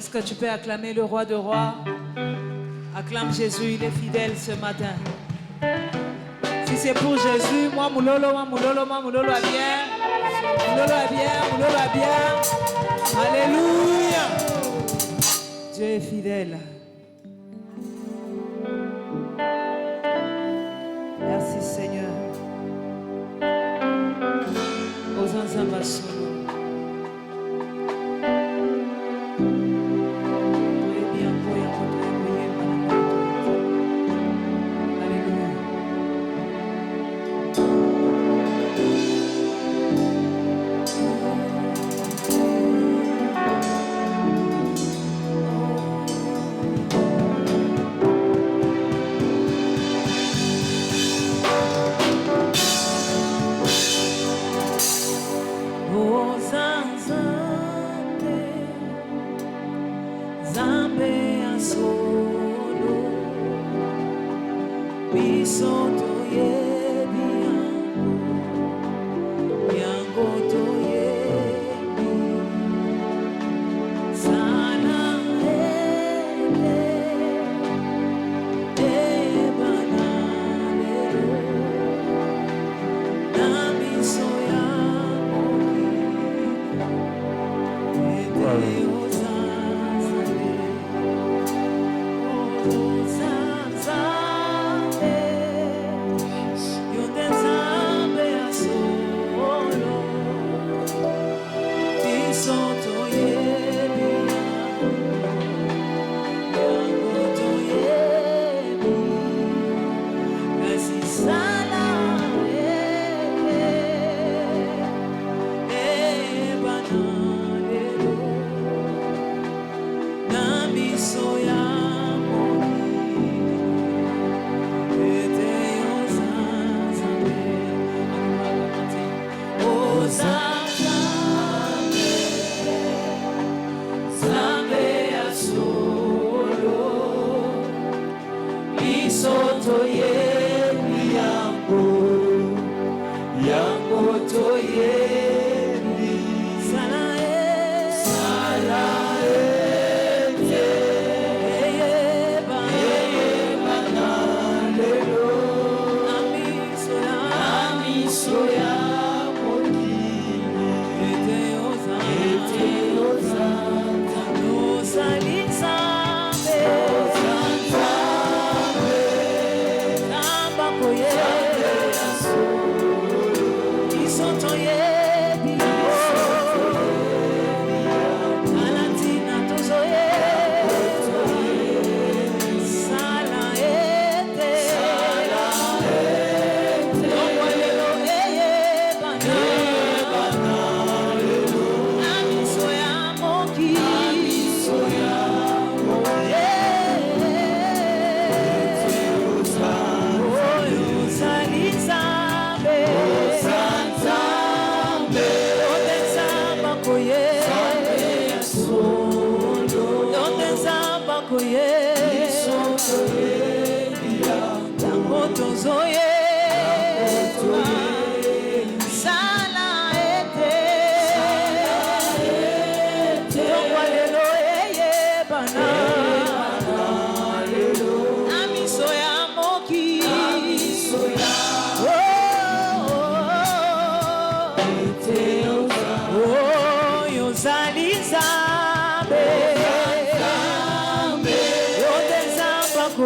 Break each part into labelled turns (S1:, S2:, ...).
S1: Est-ce que tu peux acclamer le roi de rois? Acclame Jésus, il est fidèle ce matin. Si c'est pour Jésus, moi moulolo a bien. Moulolo a bien. Alléluia. Dieu est fidèle. Merci Seigneur. Aux ensembles.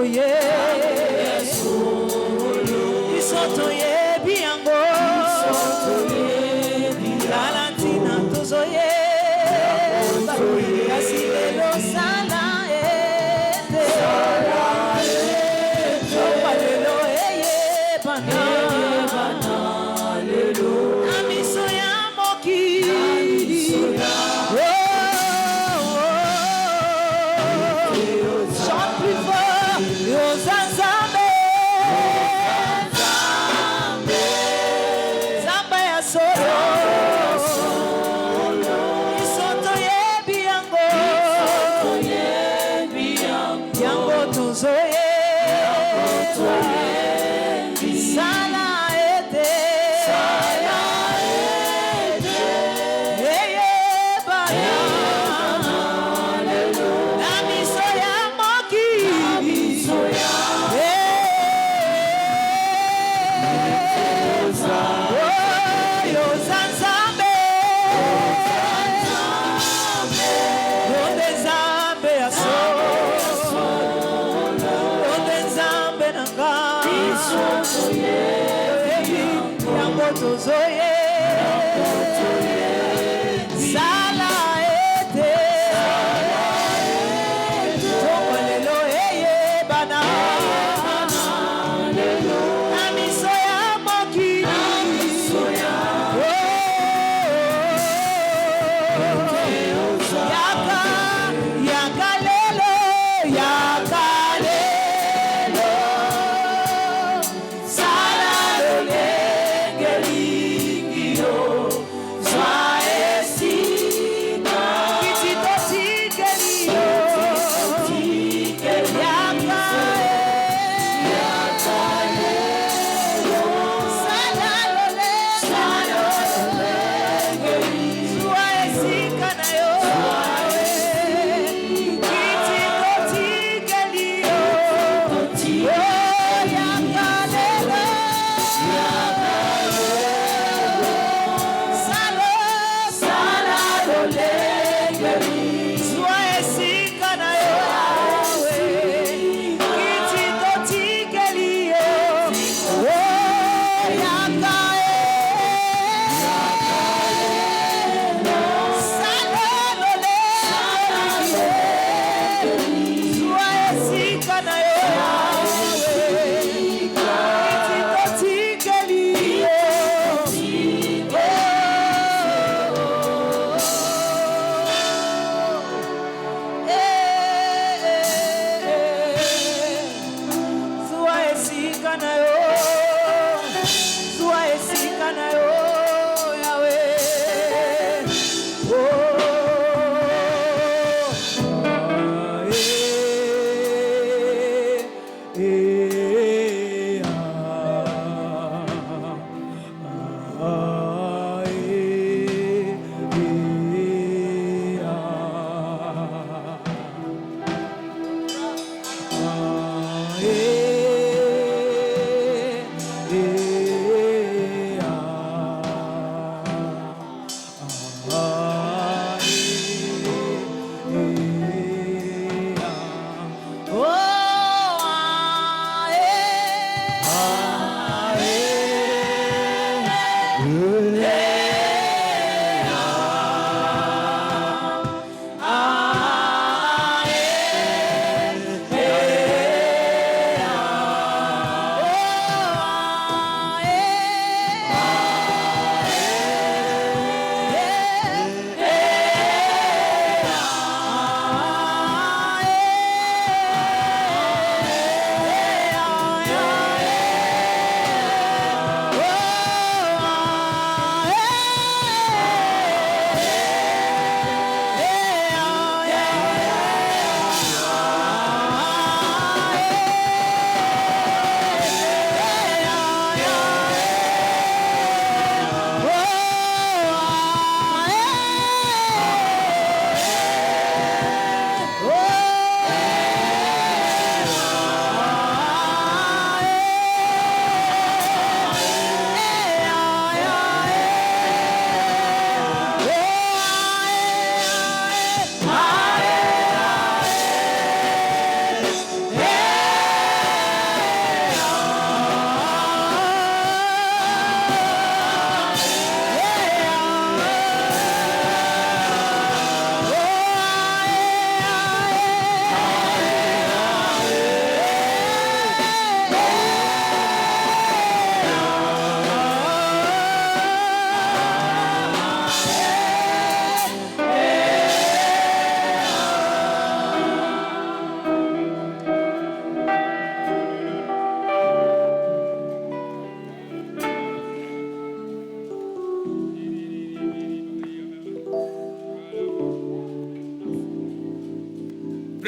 S2: Yeah.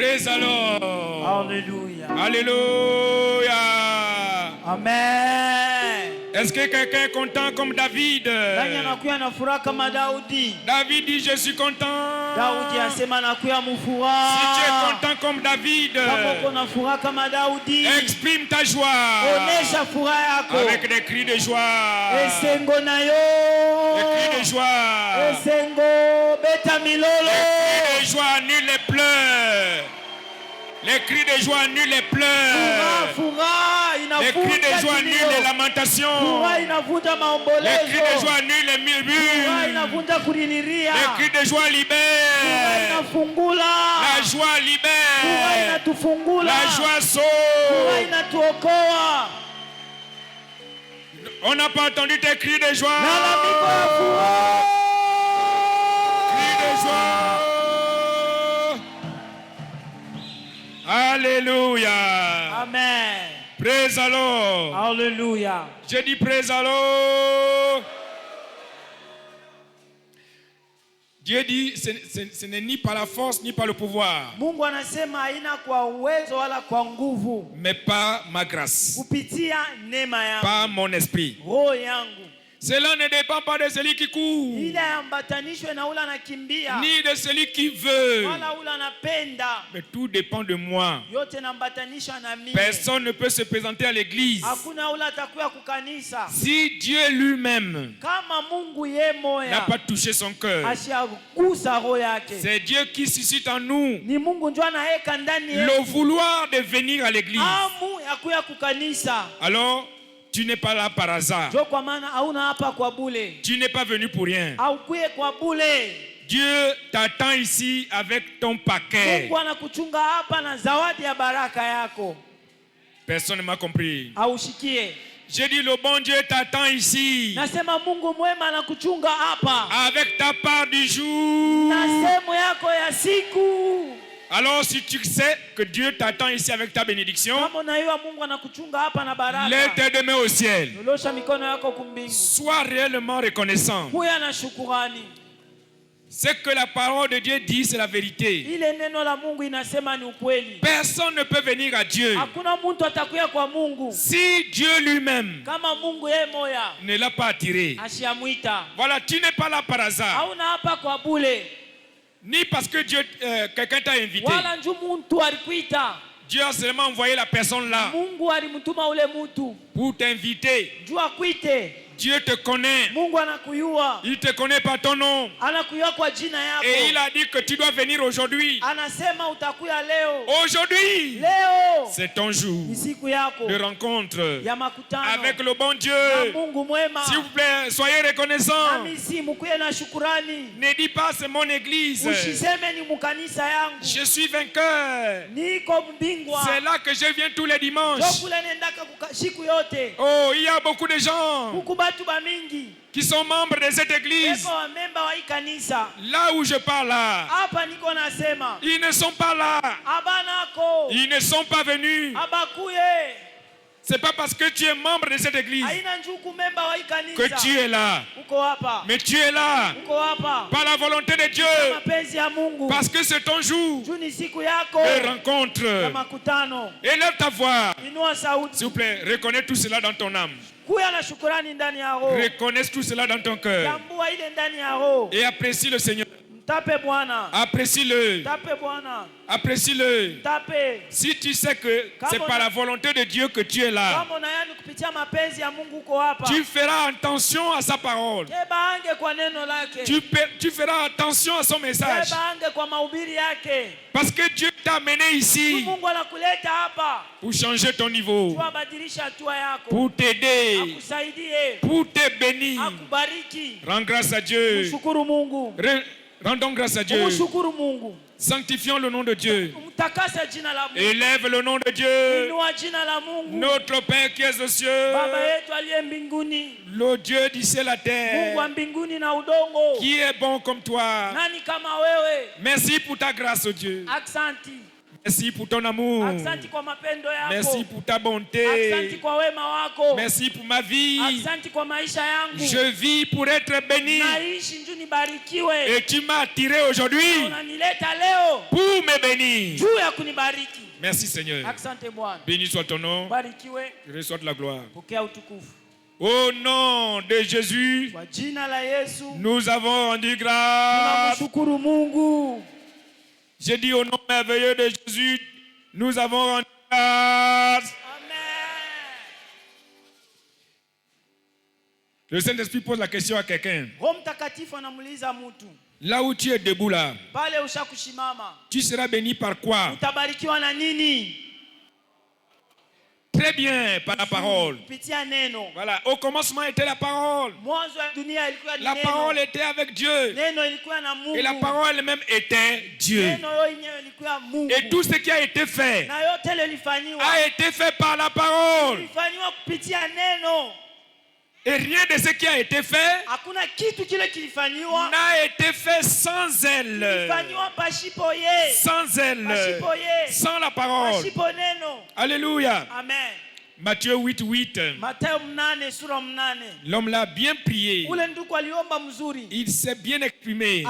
S2: Praise the Lord.
S3: Alléluia.
S2: Alléluia.
S3: Amen.
S2: Est-ce que quelqu'un est content comme David?
S3: Nani anakuwa na furaha kama Daudi?
S2: David dit je suis content.
S3: Daudi asema anakuwa
S2: Si tu es
S3: mfuraha.
S2: content comme David,
S3: Kama uko na furaha kama Daudi,
S2: exprime ta joie
S3: onesha furaha yako.
S2: avec des cris de joie.
S3: Esengo na
S2: Des
S3: yo.
S2: cris de joie.
S3: Esengo beta milolo.
S2: Les cris de joie annulent les pleurs. Les cris de joie annulent les pleurs.
S3: Furaha
S2: Les cris de joie
S3: inavuta
S2: annulent les
S3: kilio.
S2: lamentations.
S3: Furaha inavunja
S2: Les
S3: maombolezo.
S2: cris de joie annulent les
S3: Furaha
S2: murmures.
S3: inavunja kulililia.
S2: Les cris de joie
S3: Furaha
S2: libèrent.
S3: inafungula.
S2: La joie
S3: Furaha
S2: libère.
S3: inatufungula.
S2: La joie
S3: Furaha
S2: sauve.
S3: inatuokoa.
S2: On n'a pas entendu tes cris de joie.
S3: Lalamiko ya furaha.
S2: Cris de joie. Alléluia.
S3: Amen.
S2: Praise the Lord.
S3: Hallelujah.
S2: Je dis praise the Lord. Dieu dit, ce n'est ni par la force ni par le pouvoir,
S3: Mungu anasema haina kwa uwezo wala kwa nguvu,
S2: mais par ma grâce,
S3: kupitia neema yangu,
S2: par mon esprit.
S3: roho yangu.
S2: Cela ne dépend pas de celui qui court,
S3: Ile ambatanishwe na ule anakimbia
S2: ni de celui qui veut,
S3: wala ule anapenda.
S2: mais tout dépend de moi.
S3: Yote nambatanisha na mimi.
S2: Personne ne peut se présenter à l'église
S3: Hakuna ule atakuya kukanisa
S2: si Dieu lui-même
S3: kama Mungu ye
S2: n'a
S3: moya
S2: pas touché son cœur.
S3: ashagusa roho yake.
S2: C'est Dieu qui suscite en nous
S3: Ni Mungu ndio anaweka ndani yetu
S2: le vouloir de venir à l'église.
S3: amu ya kuya kukanisa.
S2: Alors, tu n'es pas là par hasard.
S3: Jo kwa maana hauna hapa kwa bule.
S2: Tu n'es pas venu pour rien.
S3: Au kuye kwa bule.
S2: Dieu t'attend ici avec ton paquet.
S3: Mungu anakuchunga hapa na zawadi ya baraka yako.
S2: Personne ne m'a compris.
S3: Aushikie.
S2: J'ai dit le bon Dieu t'attend ici
S3: Nasema Mungu mwema anakuchunga hapa
S2: avec ta part du jour.
S3: na sehemu yako ya siku.
S2: Alors si tu sais que Dieu t'attend ici avec ta bénédiction,
S3: Kama unaiwa Mungu anakuchunga hapa na baraka.
S2: lève tes deux mains au ciel.
S3: Nyosha mikono yako kumbingu.
S2: Sois réellement reconnaissant.
S3: Kuya na shukurani.
S2: Ce que la parole de Dieu dit, c'est la vérité.
S3: Ile neno la Mungu inasema ni ukweli.
S2: Personne ne peut venir à Dieu
S3: Hakuna mtu atakuya kwa Mungu
S2: si Dieu lui-même
S3: kama Mungu yeye moya
S2: ne l'a pas attiré.
S3: ashiamwita.
S2: Voilà, tu n'es pas là par hasard.
S3: Hauna hapa kwa bule.
S2: Ni parce que Dieu, quelqu'un t'a invité.
S3: Wala nju mtu alikuita.
S2: Dieu a seulement envoyé la personne là
S3: Mungu alimtuma ule mtu.
S2: pour t'inviter.
S3: Juu akuite.
S2: Dieu te connaît.
S3: Mungu anakuyua.
S2: Il te connaît par ton nom.
S3: Anakuyua kwa jina yako.
S2: Et il a dit que tu dois venir aujourd'hui.
S3: Anasema utakuya leo.
S2: Aujourd'hui,
S3: Leo
S2: c'est ton jour
S3: ni siku yako
S2: de rencontre
S3: ya makutano
S2: avec le bon
S3: na
S2: Dieu.
S3: Mungu mwema.
S2: S'il vous plaît, soyez reconnaissants.
S3: Nami si mukuye na shukurani.
S2: Ne dis pas c'est mon église.
S3: Usiseme ni mukanisa yangu.
S2: Je suis vainqueur.
S3: Niko mbingwa.
S2: C'est là que je viens tous les dimanches.
S3: Jokule nendaka siku yote.
S2: Oh, il y a beaucoup de gens
S3: Huku batu ba mingi.
S2: qui sont membres de cette église.
S3: Eko wa memba wa hii kanisa.
S2: Là où je parle là,
S3: Hapa niko nasema.
S2: ils ne sont pas là.
S3: Abanako.
S2: Ils ne sont pas venus.
S3: Abakuye.
S2: C'est pas parce que tu es membre de cette église
S3: Haina njuku memba wa hii kanisa.
S2: que tu es là.
S3: Uko hapa.
S2: Mais tu es là
S3: Uko hapa.
S2: par la volonté de Dieu.
S3: Mapenzi ya Mungu.
S2: Parce que c'est ton jour
S3: Juu ni siku yako
S2: de
S3: ya
S2: rencontre.
S3: makutano.
S2: Élève ta voix.
S3: Inua sauti.
S2: S'il vous plaît, reconnais tout cela dans ton âme.
S3: Kuya na shukurani ndani ya roho.
S2: Reconnais tout cela dans ton cœur.
S3: Tambua ile ndani ya roho.
S2: Et apprécie le Seigneur.
S3: Mtape Bwana.
S2: Apprécie-le.
S3: Tape Bwana.
S2: Apprécie-le.
S3: Tape.
S2: Si tu sais que c'est par la volonté de Dieu que tu es là,
S3: Kama unayani kupitia mapenzi ya Mungu uko hapa.
S2: tu feras attention à sa parole.
S3: Keba ange kwa neno lake.
S2: Tu feras attention à son message.
S3: Keba ange kwa mahubiri yake.
S2: Parce que Dieu t'a amené ici
S3: Mungu anakuleta hapa.
S2: pour changer ton niveau,
S3: Tuabadilisha hatua yako.
S2: pour t'aider,
S3: Akusaidie.
S2: pour te bénir.
S3: Akubariki.
S2: Rends grâce à Dieu.
S3: Mshukuru Mungu.
S2: Rendons grâce à Dieu.
S3: Mshukuru Mungu.
S2: Sanctifions le nom de Dieu.
S3: Mtakase jina la Mungu.
S2: Élève le nom de Dieu.
S3: Inua jina la Mungu.
S2: Notre Père qui est aux cieux,
S3: Baba yetu aliye mbinguni.
S2: le Dieu du ciel à
S3: Mungu wa
S2: terre,
S3: mbinguni na udongo.
S2: qui est bon comme toi.
S3: Nani kama wewe?
S2: Merci pour ta grâce, oh Dieu.
S3: Aksanti.
S2: Merci pour ton amour.
S3: Asante kwa mapendo yako.
S2: Merci pour ta bonté.
S3: Asante kwa wema wako.
S2: Merci pour ma vie.
S3: Asante kwa maisha yangu.
S2: Je vis pour être béni.
S3: Naishi njoo nibarikiwe.
S2: Et tu m'as attiré aujourd'hui
S3: Unanileta leo
S2: pour me bénir.
S3: juu ya kunibariki.
S2: Merci Seigneur.
S3: Asante Bwana.
S2: Béni soit ton nom.
S3: Barikiwe.
S2: Reçois de la gloire.
S3: Pokea utukufu.
S2: Au nom de Jésus,
S3: Kwa jina la Yesu.
S2: nous avons rendu grâce.
S3: Tunamshukuru Mungu.
S2: J'ai dit au nom merveilleux de Jésus, nous avons rendu grâce.
S3: Amen.
S2: Le Saint-Esprit pose la question à quelqu'un.
S3: Roho Mtakatifu anamuuliza mtu.
S2: Là où tu es debout là,
S3: Pale ushakushimama.
S2: tu seras béni par quoi?
S3: Utabarikiwa na nini?
S2: Très bien, par la parole.
S3: Kupitia neno.
S2: Voilà, au commencement était la parole.
S3: Mwanzo wa dunia ilikuwa ni
S2: La
S3: neno.
S2: parole était avec Dieu.
S3: Neno ilikuwa na Mungu.
S2: Et la parole elle-même était Dieu.
S3: Neno yenyewe ilikuwa Mungu.
S2: Et tout ce qui a été fait
S3: Na yote ile ilifanywa.
S2: a été fait par la parole.
S3: Ilifanywa kupitia neno.
S2: Et rien de ce qui a été fait
S3: Hakuna kitu kile kilifanywa.
S2: n'a été fait sans elle.
S3: Ilifanywa pasipo yeye.
S2: Sans elle.
S3: Pasipo yeye.
S2: Sans la parole.
S3: Pasipo neno.
S2: Alléluia.
S3: Amen.
S2: Matthieu 8:8.
S3: Mathayo 8 sura 8.
S2: L'homme l'a bien prié.
S3: Ule ndugu aliomba mzuri.
S2: Il s'est bien exprimé.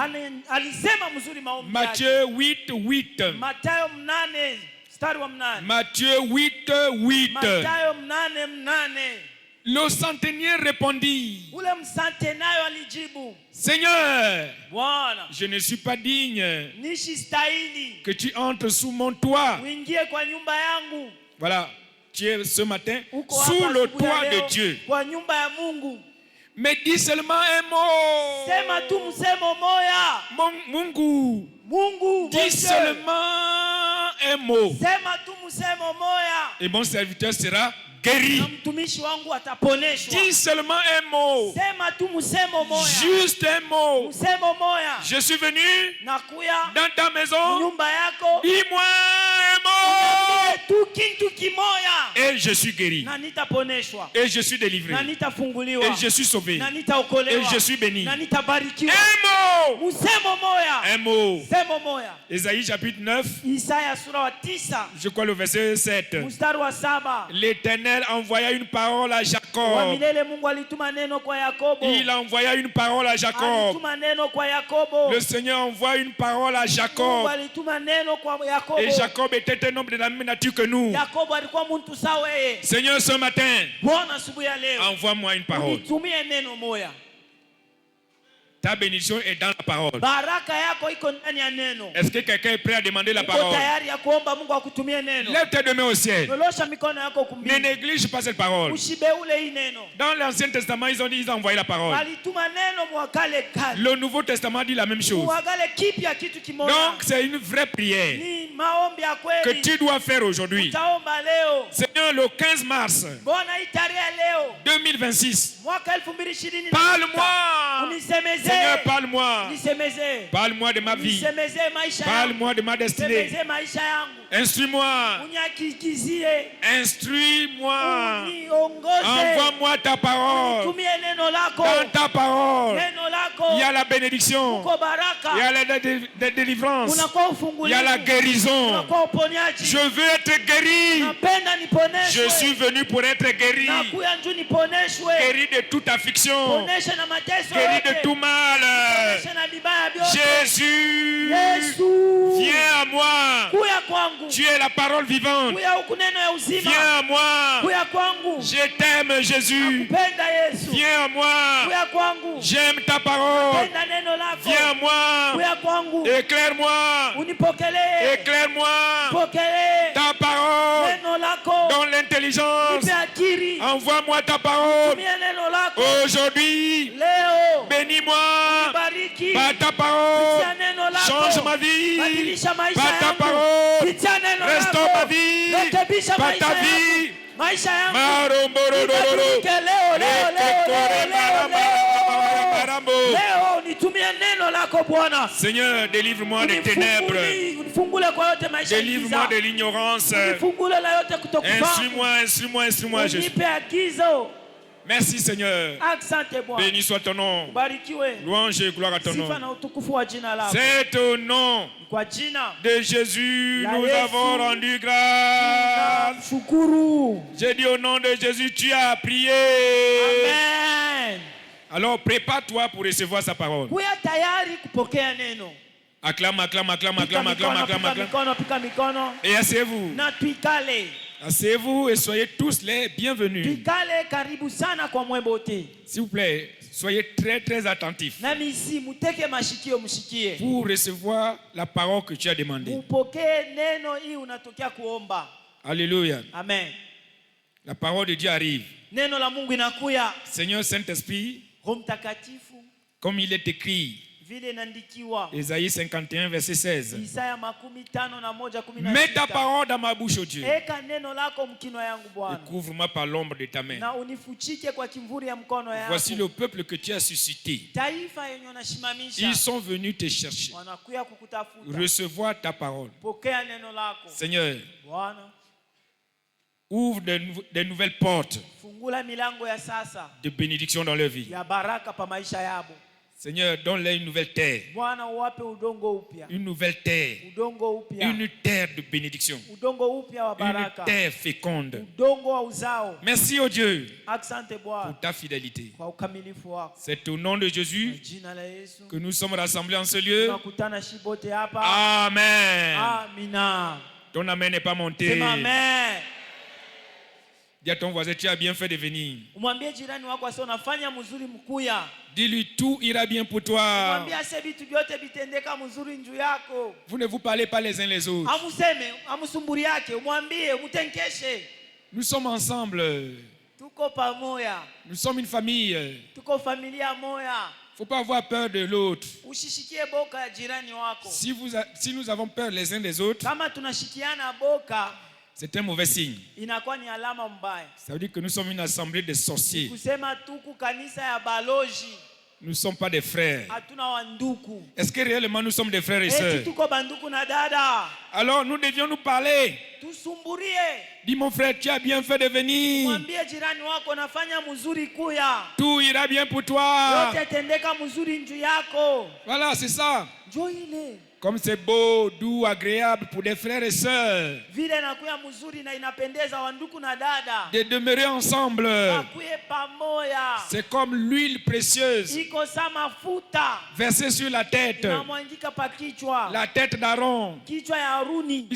S3: Alisema mzuri maombi yake.
S2: Matthieu 8:8.
S3: Mathayo 8 mstari wa 8.
S2: Matthieu 8:8.
S3: Mathayo 8:8.
S2: Le centenier répondit,
S3: Ule msantenayo alijibu,
S2: Seigneur,
S3: Bwana,
S2: je ne suis pas digne
S3: nishi stahili
S2: que tu entres sous mon toit.
S3: uingie kwa nyumba yangu.
S2: Voilà, tu es ce matin
S3: Uko
S2: sous
S3: hapa
S2: le
S3: asubuhi ya
S2: toit
S3: leo,
S2: de Dieu.
S3: kwa nyumba ya Mungu.
S2: Mais dis seulement un mot.
S3: Sema tu msemo moya.
S2: Mungu,
S3: Mungu,
S2: dis seulement un mot.
S3: sema tu msemo moya.
S2: Et mon serviteur sera guéri.
S3: Na mtumishi wangu ataponeshwa.
S2: Dis seulement un mot.
S3: Sema tu msemo moya.
S2: Juste un mot.
S3: Msemo moya.
S2: Je suis venu
S3: Nakuya
S2: dans ta maison.
S3: nyumba yako.
S2: Dis-moi un mot.
S3: Tu kintu kimoya.
S2: Et je suis guéri.
S3: Na nitaponeshwa.
S2: Et je suis délivré.
S3: Na nitafunguliwa.
S2: Et je suis sauvé.
S3: Na nitaokolewa.
S2: Et je suis béni.
S3: Na nitabarikiwa.
S2: Un mot.
S3: Msemo moya.
S2: Un mot.
S3: Semo moya.
S2: Ésaïe chapitre 9.
S3: Isaya sura wa 9.
S2: Je crois le verset 7.
S3: Mstari wa 7.
S2: L'Éternel envoya une parole à
S3: Wa
S2: Jacob.
S3: milele Mungu alituma neno kwa Yakobo.
S2: Il envoya une parole à Jacob.
S3: Alituma neno kwa Yakobo.
S2: Le Seigneur envoie une parole à
S3: Mungu
S2: Jacob.
S3: alituma neno kwa Yakobo.
S2: Et Jacob était un homme de la même nature que nous.
S3: Yakobo alikuwa mtu sawa yeye.
S2: Seigneur, ce matin,
S3: Bwana asubuhi ya leo.
S2: envoie-moi une parole.
S3: Nitumie neno moya.
S2: Ta bénédiction est dans la parole.
S3: Baraka yako iko ndani ya neno.
S2: Est-ce que quelqu'un est prêt à demander la
S3: Uko
S2: parole?
S3: tayari ya kuomba Mungu akutumie neno.
S2: Lève tes deux mains au ciel.
S3: Nyolosha mikono yako
S2: Ne
S3: kumbili.
S2: néglige pas cette parole.
S3: Ushibe ule hii neno.
S2: Dans l'Ancien Testament, ils ont dit, ils ont envoyé la parole.
S3: Alituma neno mwakale kale.
S2: Le Nouveau Testament dit la même chose.
S3: Mwagale kipya kitu kimoja.
S2: Donc, c'est une vraie prière
S3: Ni maombi ya
S2: que
S3: kweli.
S2: tu dois faire aujourd'hui.
S3: Utaomba leo.
S2: Seigneur, le 15 mars
S3: Mbona hii tarehe leo
S2: 2026,
S3: mwaka 2026.
S2: parle-moi.
S3: Unisemezee.
S2: Seigneur, parle-moi.
S3: Nisemezee.
S2: Parle-moi de ma vie.
S3: Nisemezee maisha yangu.
S2: Parle-moi de ma destinée.
S3: Nisemezee maisha yangu.
S2: Instruis-moi.
S3: Unyakikizie.
S2: Instruis-moi.
S3: Uniongoze.
S2: Envoie-moi ta parole.
S3: Tumie neno lako.
S2: Dans ta parole,
S3: Neno lako.
S2: il y a la bénédiction.
S3: Uko baraka.
S2: Il y a la délivrance.
S3: Unakuwa
S2: Il y
S3: ufungulivu.
S2: a la guérison.
S3: Unakuwa uponyaji.
S2: Je veux être guéri.
S3: Napenda niponeshwe.
S2: Je suis venu pour être guéri.
S3: Nakuya njoo niponeshwe.
S2: Guéri de toute affliction.
S3: Poneshe na mateso
S2: Guéri
S3: yote.
S2: de tout mal.
S3: Poneshe na vibaya vyote.
S2: Jésus,
S3: Yesu.
S2: viens à moi.
S3: Kuya kwangu.
S2: Tu es la parole vivante.
S3: Kuya huku neno ya uzima.
S2: Viens à moi.
S3: Kuya kwangu.
S2: Je t'aime, Jésus.
S3: Nakupenda Yesu.
S2: Viens à moi.
S3: Kuya kwangu.
S2: J'aime ta parole.
S3: Penda neno lako.
S2: Viens à moi.
S3: Kuya kwangu.
S2: Éclaire-moi.
S3: Unipokelee.
S2: Éclaire-moi.
S3: Pokelee.
S2: Ta parole.
S3: Neno lako.
S2: Dans l'intelligence.
S3: Nipe akili.
S2: Envoie-moi ta parole.
S3: Tumia neno lako.
S2: Aujourd'hui,
S3: Leo.
S2: bénis-moi.
S3: Bariki.
S2: Par ta parole.
S3: Pitia neno lako.
S2: Change ma vie.
S3: Badilisha maisha
S2: Par ta
S3: yangu.
S2: parole.
S3: Pitia neno
S2: Restaure
S3: lako.
S2: ma vie.
S3: Rekebisha
S2: Par
S3: maisha
S2: ta
S3: yangu.
S2: vie.
S3: Maisha yangu.
S2: Maromborororo.
S3: Nibadilike leo, leo nitumie neno lako Bwana.
S2: Seigneur, délivre-moi des ténèbres.
S3: Unifungule kwa yote maisha ya
S2: Délivre-moi de
S3: giza.
S2: l'ignorance.
S3: Unifungule la yote kutokufahamu.
S2: Instruis-moi, instruis-moi, instruis-moi, Jésus.
S3: Unipe agizo.
S2: Merci Seigneur.
S3: Asante Bwana.
S2: Béni soit ton nom.
S3: Ubarikiwe.
S2: Louange et gloire à ton
S3: Sifa
S2: nom.
S3: na utukufu wa jina lako.
S2: C'est au nom
S3: Kwa jina
S2: de Jésus,
S3: La
S2: nous
S3: Yesu.
S2: avons rendu grâce.
S3: shukuru.
S2: J'ai dit au nom de Jésus, tu as prié.
S3: Amen.
S2: Alors prépare-toi pour recevoir sa parole.
S3: Kuya tayari kupokea neno.
S2: Acclame, acclame, acclame,
S3: Pika
S2: acclame, acclame,
S3: mikono,
S2: acclame,
S3: pika
S2: acclame.
S3: mikono, pika mikono.
S2: Et asseyez-vous.
S3: Na tuikale.
S2: Asseyez-vous et soyez tous les bienvenus.
S3: Tuikale karibu sana kwa mwebote.
S2: S'il vous plaît, soyez très très attentifs
S3: Na misi muteke mashikio mshikie.
S2: pour recevoir la parole que tu as demandée.
S3: Upokee neno hii unatokea kuomba.
S2: Alléluia.
S3: Amen.
S2: La parole de Dieu arrive.
S3: Neno la Mungu inakuya.
S2: Seigneur Saint-Esprit,
S3: Roho Mtakatifu
S2: comme il est écrit,
S3: vile inaandikiwa.
S2: Ésaïe 51, verset 16.
S3: Isaya 51:16.
S2: Mets ta parole dans ma bouche, ô Dieu,
S3: Eka neno lako mkinwa yangu
S2: et
S3: Bwana.
S2: couvre-moi par l'ombre de ta main.
S3: Na unifuchike kwa kimvuri ya mkono yako.
S2: Voici le peuple que tu as suscité.
S3: Taifa yenye unashimamisha.
S2: Ils sont venus te chercher,
S3: Wanakuya kukutafuta.
S2: recevoir ta parole.
S3: Pokea neno lako.
S2: Seigneur,
S3: Bwana,
S2: ouvre de nouvelles portes
S3: fungula milango ya sasa
S2: de bénédiction dans leur vie.
S3: ya baraka pa maisha yabo.
S2: Seigneur, donne-leur une nouvelle terre.
S3: Bwana, uwape udongo upya.
S2: Une nouvelle terre.
S3: Udongo upya.
S2: Une terre de bénédiction.
S3: Udongo upya wa
S2: Une
S3: baraka.
S2: terre féconde.
S3: Udongo wa uzao.
S2: Merci, ô Dieu,
S3: Asante Bwana
S2: pour ta fidélité.
S3: kwa ukamilifu wako.
S2: C'est au nom de Jésus
S3: Kwa jina la Yesu
S2: que nous sommes rassemblés en ce lieu.
S3: tunakutana shibote hapa.
S2: Amen.
S3: Amina.
S2: Ton amen n'est pas monté.
S3: Sema amen.
S2: Dis à ton voisin, tu as bien fait de venir.
S3: Umwambie jirani wako asio unafanya mzuri mkuya.
S2: Dis-lui, tout ira bien pour toi.
S3: Umwambie ase vitu vyote vitendeka mzuri njuu yako.
S2: Vous ne vous parlez pas les uns les autres.
S3: Amuseme, amusumburi yake, umwambie, umutenkeshe.
S2: Nous sommes ensemble.
S3: Tuko pamoja.
S2: Nous sommes une famille.
S3: Tuko familia moja.
S2: Il ne faut pas avoir peur de l'autre.
S3: Ushishikie boka ya jirani wako.
S2: Si nous avons peur les uns des autres,
S3: Kama tunashikiana boka,
S2: c'est un mauvais signe.
S3: inakuwa ni alama mbaya.
S2: Ça veut dire que nous sommes une assemblée de sorciers.
S3: Kusema tuku kanisa ya baloji,
S2: Nous ne sommes pas des frères.
S3: hatuna wanduku.
S2: Est-ce que réellement nous sommes des frères et
S3: Eti
S2: sœurs?
S3: tuko banduku na dada.
S2: Alors nous devions nous parler.
S3: Tusumburie.
S2: Dis mon frère, tu as bien fait de venir.
S3: Mwambie jirani wako nafanya mzuri kuya.
S2: Tout ira bien pour toi.
S3: Yote tendeka mzuri njuu yako.
S2: Voilà, c'est ça.
S3: Njoo ile.
S2: Comme c'est beau, doux, agréable pour des frères et sœurs
S3: Vile nakuya mzuri na inapendeza wanduku na dada.
S2: de demeurer ensemble.
S3: Akuye pamoja.
S2: C'est comme l'huile précieuse
S3: Iko sa mafuta.
S2: versée sur la tête.
S3: Inamwangika pa kichwa.
S2: La tête d'Aaron
S3: Kichwa ya Haruni.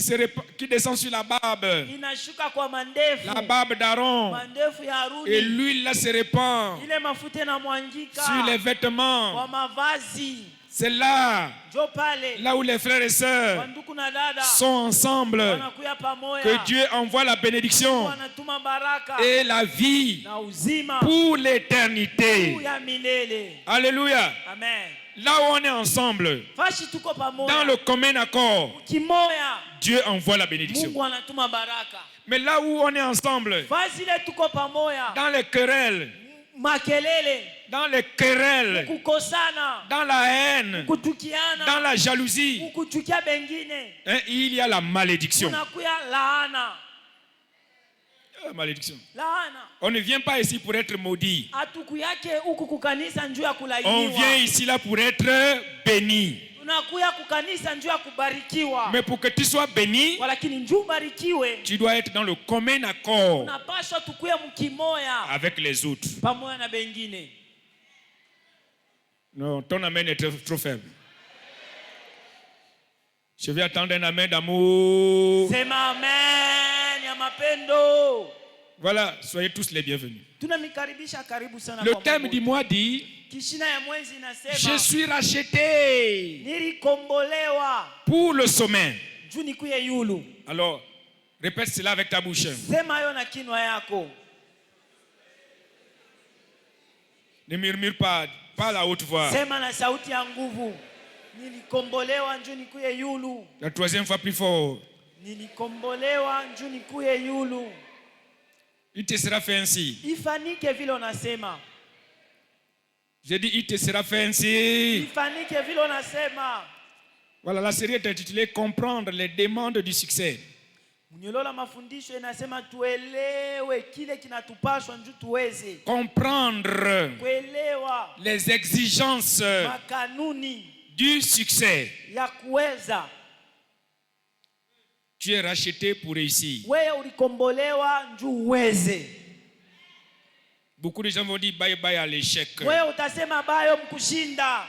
S2: qui descend sur la barbe.
S3: Inashuka kwa mandefu.
S2: La barbe d'Aaron.
S3: Mandefu ya Haruni.
S2: Et l'huile là se répand
S3: Ile mafuta inamwangika
S2: sur les
S3: kwa
S2: vêtements.
S3: mavazi.
S2: C'est là,
S3: Jo pale.
S2: là où les frères et sœurs
S3: Wanduku na dada.
S2: sont ensemble,
S3: Wanakuya pamoja.
S2: que Dieu envoie la bénédiction
S3: Wanatuma baraka.
S2: et la vie
S3: Na uzima.
S2: pour l'éternité.
S3: Juu ya milele.
S2: Alléluia.
S3: Amen.
S2: Là où on est ensemble,
S3: Fashi tuko pamoja.
S2: dans le commun accord,
S3: Kimoya.
S2: Dieu envoie la bénédiction.
S3: Mungu anatuma baraka.
S2: Mais là où on est ensemble,
S3: Fashi ile tuko pamoja.
S2: dans les querelles,
S3: Makelele.
S2: dans les querelles,
S3: Kukosana.
S2: dans la haine,
S3: Kutukiana.
S2: dans la jalousie,
S3: Kuchukia bengine.
S2: hein, il y a la malédiction.
S3: Kunakuya laana.
S2: La malédiction.
S3: Laana.
S2: On ne vient pas ici pour être maudit.
S3: Hatukuyake huku kukanisa njuu ya
S2: On
S3: kulainiwa.
S2: vient ici là pour être béni.
S3: Tunakuya kukanisa njuu ya kubarikiwa.
S2: Mais pour que tu sois béni,
S3: Walakini njuu barikiwe.
S2: tu dois être dans le commun accord
S3: Tunapaswa tukuye mkimoya
S2: avec les autres.
S3: pamoja na bengine.
S2: Non, ton amen est trop faible. Je vais attendre un amen d'amour.
S3: Sema amen ya mapendo.
S2: Voilà, soyez tous les bienvenus.
S3: Tunamikaribisha karibu sana
S2: Le
S3: kwa
S2: thème
S3: Mungu.
S2: du mois dit,
S3: Kishina ya mwezi
S2: je
S3: inasema
S2: suis racheté
S3: nilikombolewa
S2: pour le sommet.
S3: juu nikuye yulu.
S2: Alors, répète cela avec ta bouche.
S3: Sema yo na kinwa yako.
S2: Ne murmure pas, parle à haute voix.
S3: Sema na sauti ya nguvu. Nilikombolewa njuu nikuye yulu.
S2: La troisième fois plus fort.
S3: Nilikombolewa njuu nikuye yulu.
S2: Il te sera fait ainsi.
S3: Ifanike vile unasema.
S2: J'ai dit, il te sera fait ainsi.
S3: Ifanike vile unasema.
S2: Voilà, la série est intitulée Comprendre les demandes du succès.
S3: Mnyolola mafundisho inasema tuelewe kile kinatupashwa nju tuweze
S2: comprendre
S3: kuelewa
S2: les exigences
S3: makanuni
S2: du succès.
S3: ya kuweza.
S2: Tu es racheté pour réussir.
S3: Wewe ulikombolewa nju uweze.
S2: Beaucoup de gens vont dire bye bye à l'échec.
S3: Wewe utasema bayo mkushinda.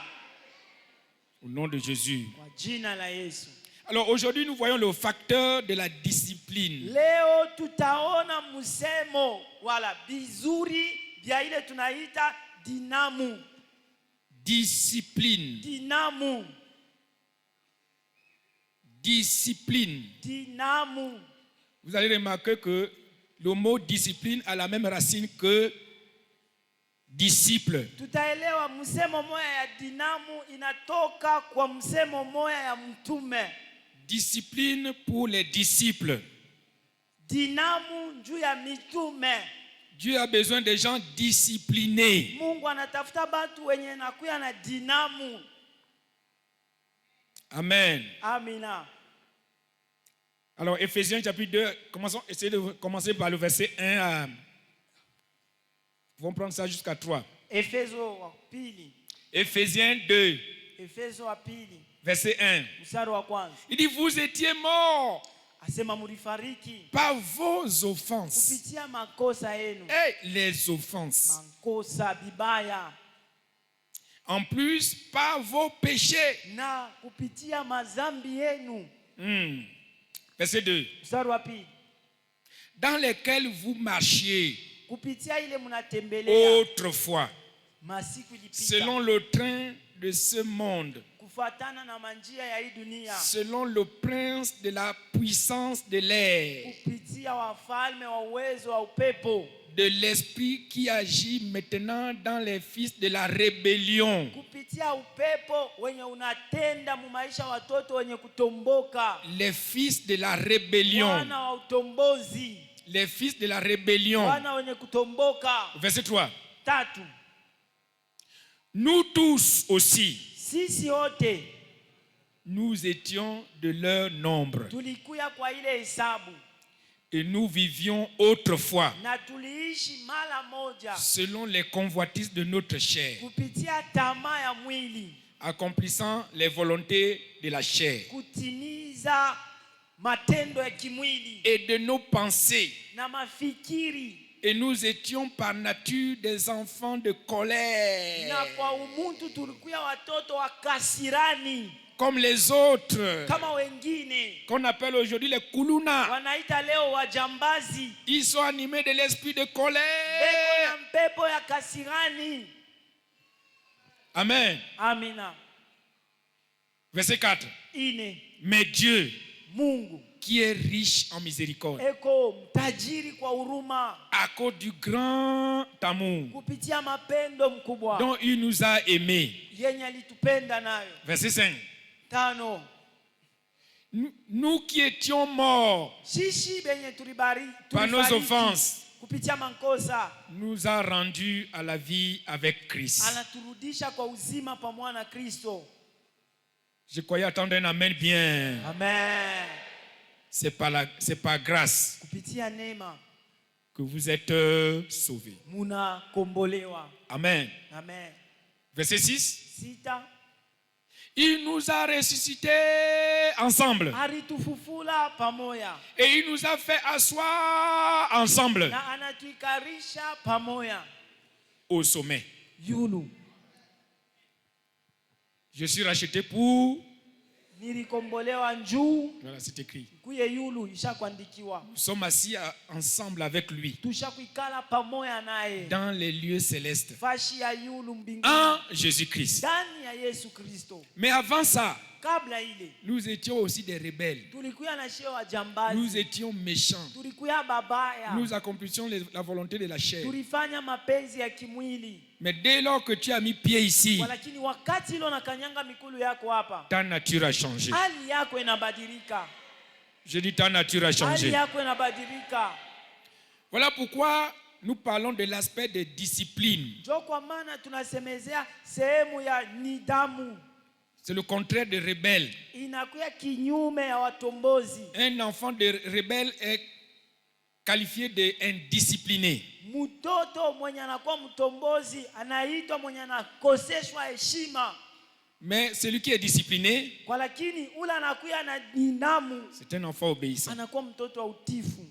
S2: Au nom de Jésus.
S3: Kwa jina la Yesu.
S2: Alors aujourd'hui, nous voyons le facteur de la discipline.
S3: Leo tutaona msemo wala bizuri vya ile tunaita dinamu.
S2: Discipline.
S3: Dinamu.
S2: Discipline.
S3: Dinamu.
S2: Vous allez remarquer que le mot discipline a la même racine que disciple.
S3: Tutaelewa msemo moya ya dinamu inatoka kwa msemo moya ya mtume.
S2: Discipline pour les disciples.
S3: Dinamu njuu ya mitume.
S2: Dieu a besoin de gens disciplinés.
S3: Mungu anatafuta batu wenye nakuya na dinamu.
S2: Amen.
S3: Amina.
S2: Alors, Ephésiens chapitre 2, essayez de commencer par le verset 1 à... Nous vont prendre ça jusqu'à 3.
S3: Efeso wa pili.
S2: Ephésiens 2,
S3: Efeso wa pili.
S2: verset 1.
S3: Mstari wa kwanza.
S2: Il dit, vous étiez morts
S3: Asema mulifariki
S2: par vos offenses.
S3: kupitia makosa yenu.
S2: Et les offenses.
S3: Makosa bibaya.
S2: En plus, par vos péchés.
S3: Na kupitia mazambi yenu.
S2: Verset 2.
S3: Mstari wa pili.
S2: Dans lesquels vous marchiez
S3: Kupitia ile mnatembelea
S2: autrefois,
S3: masiku ilipita.
S2: selon le train de ce monde,
S3: Kufatana na manjia ya hii dunia.
S2: selon le prince de la puissance de l'air,
S3: Kupitia wafalme wa uwezo wa upepo.
S2: de l'esprit qui agit maintenant dans les fils de la rébellion,
S3: Kupitia upepo wenye unatenda mu maisha watoto wenye kutomboka.
S2: les fils de la rébellion,
S3: Wana wa utombozi.
S2: les fils de la rébellion.
S3: Wana wenye kutomboka.
S2: Verset 3.
S3: Tatu.
S2: Nous tous aussi,
S3: Sisi wote
S2: nous étions de leur nombre
S3: tulikuya kwa ile hesabu
S2: et nous vivions autrefois
S3: na tuliishi mara moja
S2: selon les convoitises de notre chair,
S3: kupitia tamaa ya mwili,
S2: accomplissant les volontés de la chair
S3: kutimiza matendo ya kimwili
S2: et de nos pensées.
S3: na mafikiri.
S2: Et nous étions par nature des enfants de colère,
S3: Na kwa umuntu tulikuya watoto wa kasirani
S2: comme les autres,
S3: kama wengine
S2: qu'on appelle aujourd'hui les kuluna.
S3: wanaita leo wajambazi.
S2: Ils sont animés de l'esprit de
S3: Beko
S2: colère.
S3: na mpepo ya kasirani.
S2: Amen.
S3: Amina.
S2: Verset 4.
S3: Ine.
S2: Mais Dieu,
S3: Mungu
S2: qui est riche en miséricorde,
S3: eko mtajiri kwa huruma
S2: à cause du grand amour
S3: kupitia mapendo mkubwa
S2: dont il nous a aimés.
S3: yenye alitupenda nayo.
S2: Verset 5.
S3: 5.
S2: Nous qui étions morts
S3: Sisi benye
S2: par nos offenses,
S3: kupitia makosa
S2: nous a rendus à la vie avec Christ.
S3: anaturudisha kwa uzima pamoja na Kristo.
S2: Je croyais attendre un amen bien.
S3: Amen.
S2: C'est par grâce
S3: Kupitia neema
S2: que vous êtes sauvés.
S3: muna kombolewa.
S2: Amen.
S3: Amen.
S2: Verset 6.
S3: 6.
S2: Il nous a ressuscités ensemble.
S3: Alitufufula pamoja.
S2: Et il nous a fait asseoir ensemble
S3: Na anatuikarisha pamoja.
S2: au sommet.
S3: Yulu.
S2: Je suis racheté pour...
S3: Nilikombolewa njuu.
S2: Voilà, c'est écrit.
S3: Kuye yulu ishakuandikiwa.
S2: Nous sommes assis ensemble avec lui
S3: Tushakuikala pamoja naye.
S2: dans les lieux célestes
S3: Fashi ya yulu mbinguni.
S2: en Jésus-Christ.
S3: Ndani ya Yesu Kristo.
S2: Mais avant ça,
S3: Kabla ile
S2: nous étions aussi des rebelles.
S3: tulikuya na sheo wa jambazi.
S2: Nous étions méchants.
S3: Tulikuya babaya.
S2: Nous accomplissions la volonté de la chair.
S3: Tulifanya mapenzi ya kimwili.
S2: Mais dès lors que tu as mis pied ici,
S3: Walakini wakati ilo nakanyanga mikulu yako hapa,
S2: ta nature a changé.
S3: hali yako inabadilika.
S2: Je dis ta nature a
S3: Hali
S2: changé.
S3: yako inabadilika.
S2: Voilà pourquoi nous parlons de l'aspect de discipline.
S3: Ndio kwa maana tunasemezea sehemu ya nidhamu.
S2: C'est le contraire de rebelle.
S3: inakuya kinyume ya watombozi.
S2: Un enfant de rebelle est qualifié d'indiscipliné.
S3: Mtoto mwenye anakuwa mtombozi anaitwa mwenye anakoseshwa heshima.
S2: Mais celui qui est discipliné,
S3: Kwa lakini ule anakuya na nidhamu,
S2: c'est un enfant obéissant.
S3: anakuwa mtoto wa utifu.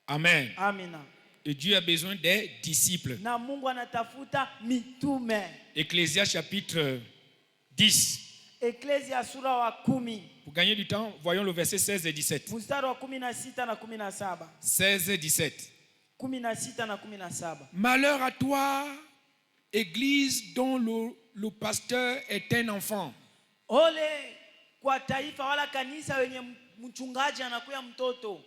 S2: Amen.
S3: Amina.
S2: Et Dieu a besoin des disciples.
S3: Na Mungu anatafuta mitume.
S2: Ecclésias chapitre 10.
S3: Eklesia sura wa 10.
S2: Pour gagner du temps, voyons le verset 16 et 17.
S3: Mstari wa 16 na 17.
S2: 16 et 17.
S3: 16 na 17.
S2: Malheur à toi, église dont le pasteur est un enfant.
S3: Ole kwa taifa wala kanisa wenye mchungaji anakuya mtoto.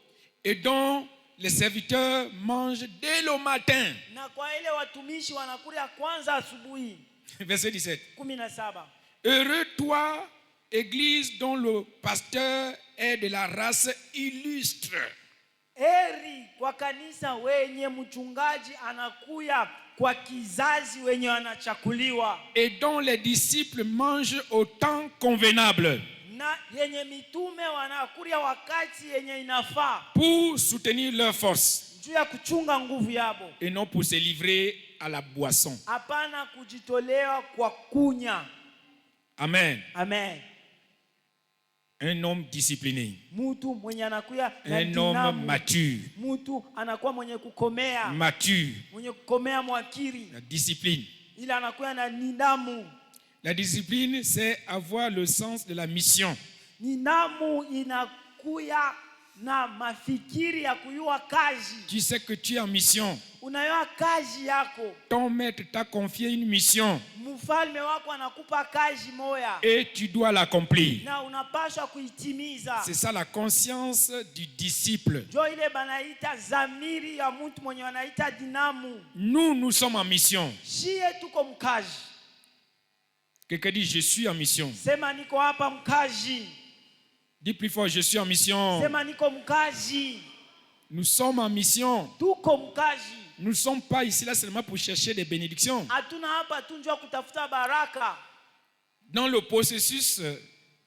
S2: Et dont les serviteurs mangent dès le matin.
S3: Na kwa ile watumishi wanakula kwanza asubuhi.
S2: Verset 17.
S3: 17.
S2: Heureux toi, église dont le pasteur est de la race illustre.
S3: Heri kwa kanisa wenye mchungaji anakuya kwa kizazi wenye wanachakuliwa.
S2: Et dont les disciples mangent au temps convenable.
S3: Na yenye mitume wanakulia wakati yenye inafaa.
S2: Pour soutenir leur force.
S3: Juu ya kuchunga nguvu yabo.
S2: Et non pour se livrer à la boisson.
S3: Hapana kujitolewa kwa kunya.
S2: Amen.
S3: Amen.
S2: Un homme discipliné.
S3: Mtu mwenye anakuya na
S2: Un homme mature.
S3: Mtu anakuwa mwenye kukomea.
S2: Mature.
S3: Mwenye kukomea mwakiri.
S2: La discipline.
S3: Ila anakuwa na nidhamu.
S2: La discipline, c'est avoir le sens de la mission.
S3: Nidhamu inakuya na mafikiri ya kuyua kazi.
S2: Tu sais que tu es en mission.
S3: Unayua kazi yako.
S2: Ton maître t'a confié une mission.
S3: Mfalme wako anakupa kazi moya.
S2: Et tu dois l'accomplir.
S3: Na unapaswa kuitimiza.
S2: C'est ça la conscience du disciple.
S3: Jo ile banaita zamiri ya mtu mwenye wanaita dinamu.
S2: Nous sommes en mission.
S3: Shie tuko mkazi.
S2: Quelqu'un dit je suis en mission.
S3: Sema niko hapa mkazi.
S2: Dis plus fort, je suis en mission.
S3: Sema niko mkazi.
S2: Nous sommes en mission.
S3: Tuko mkazi.
S2: Nous ne sommes pas ici là seulement pour chercher des bénédictions.
S3: Hatuna hapa tu njoo kutafuta baraka.
S2: Dans le processus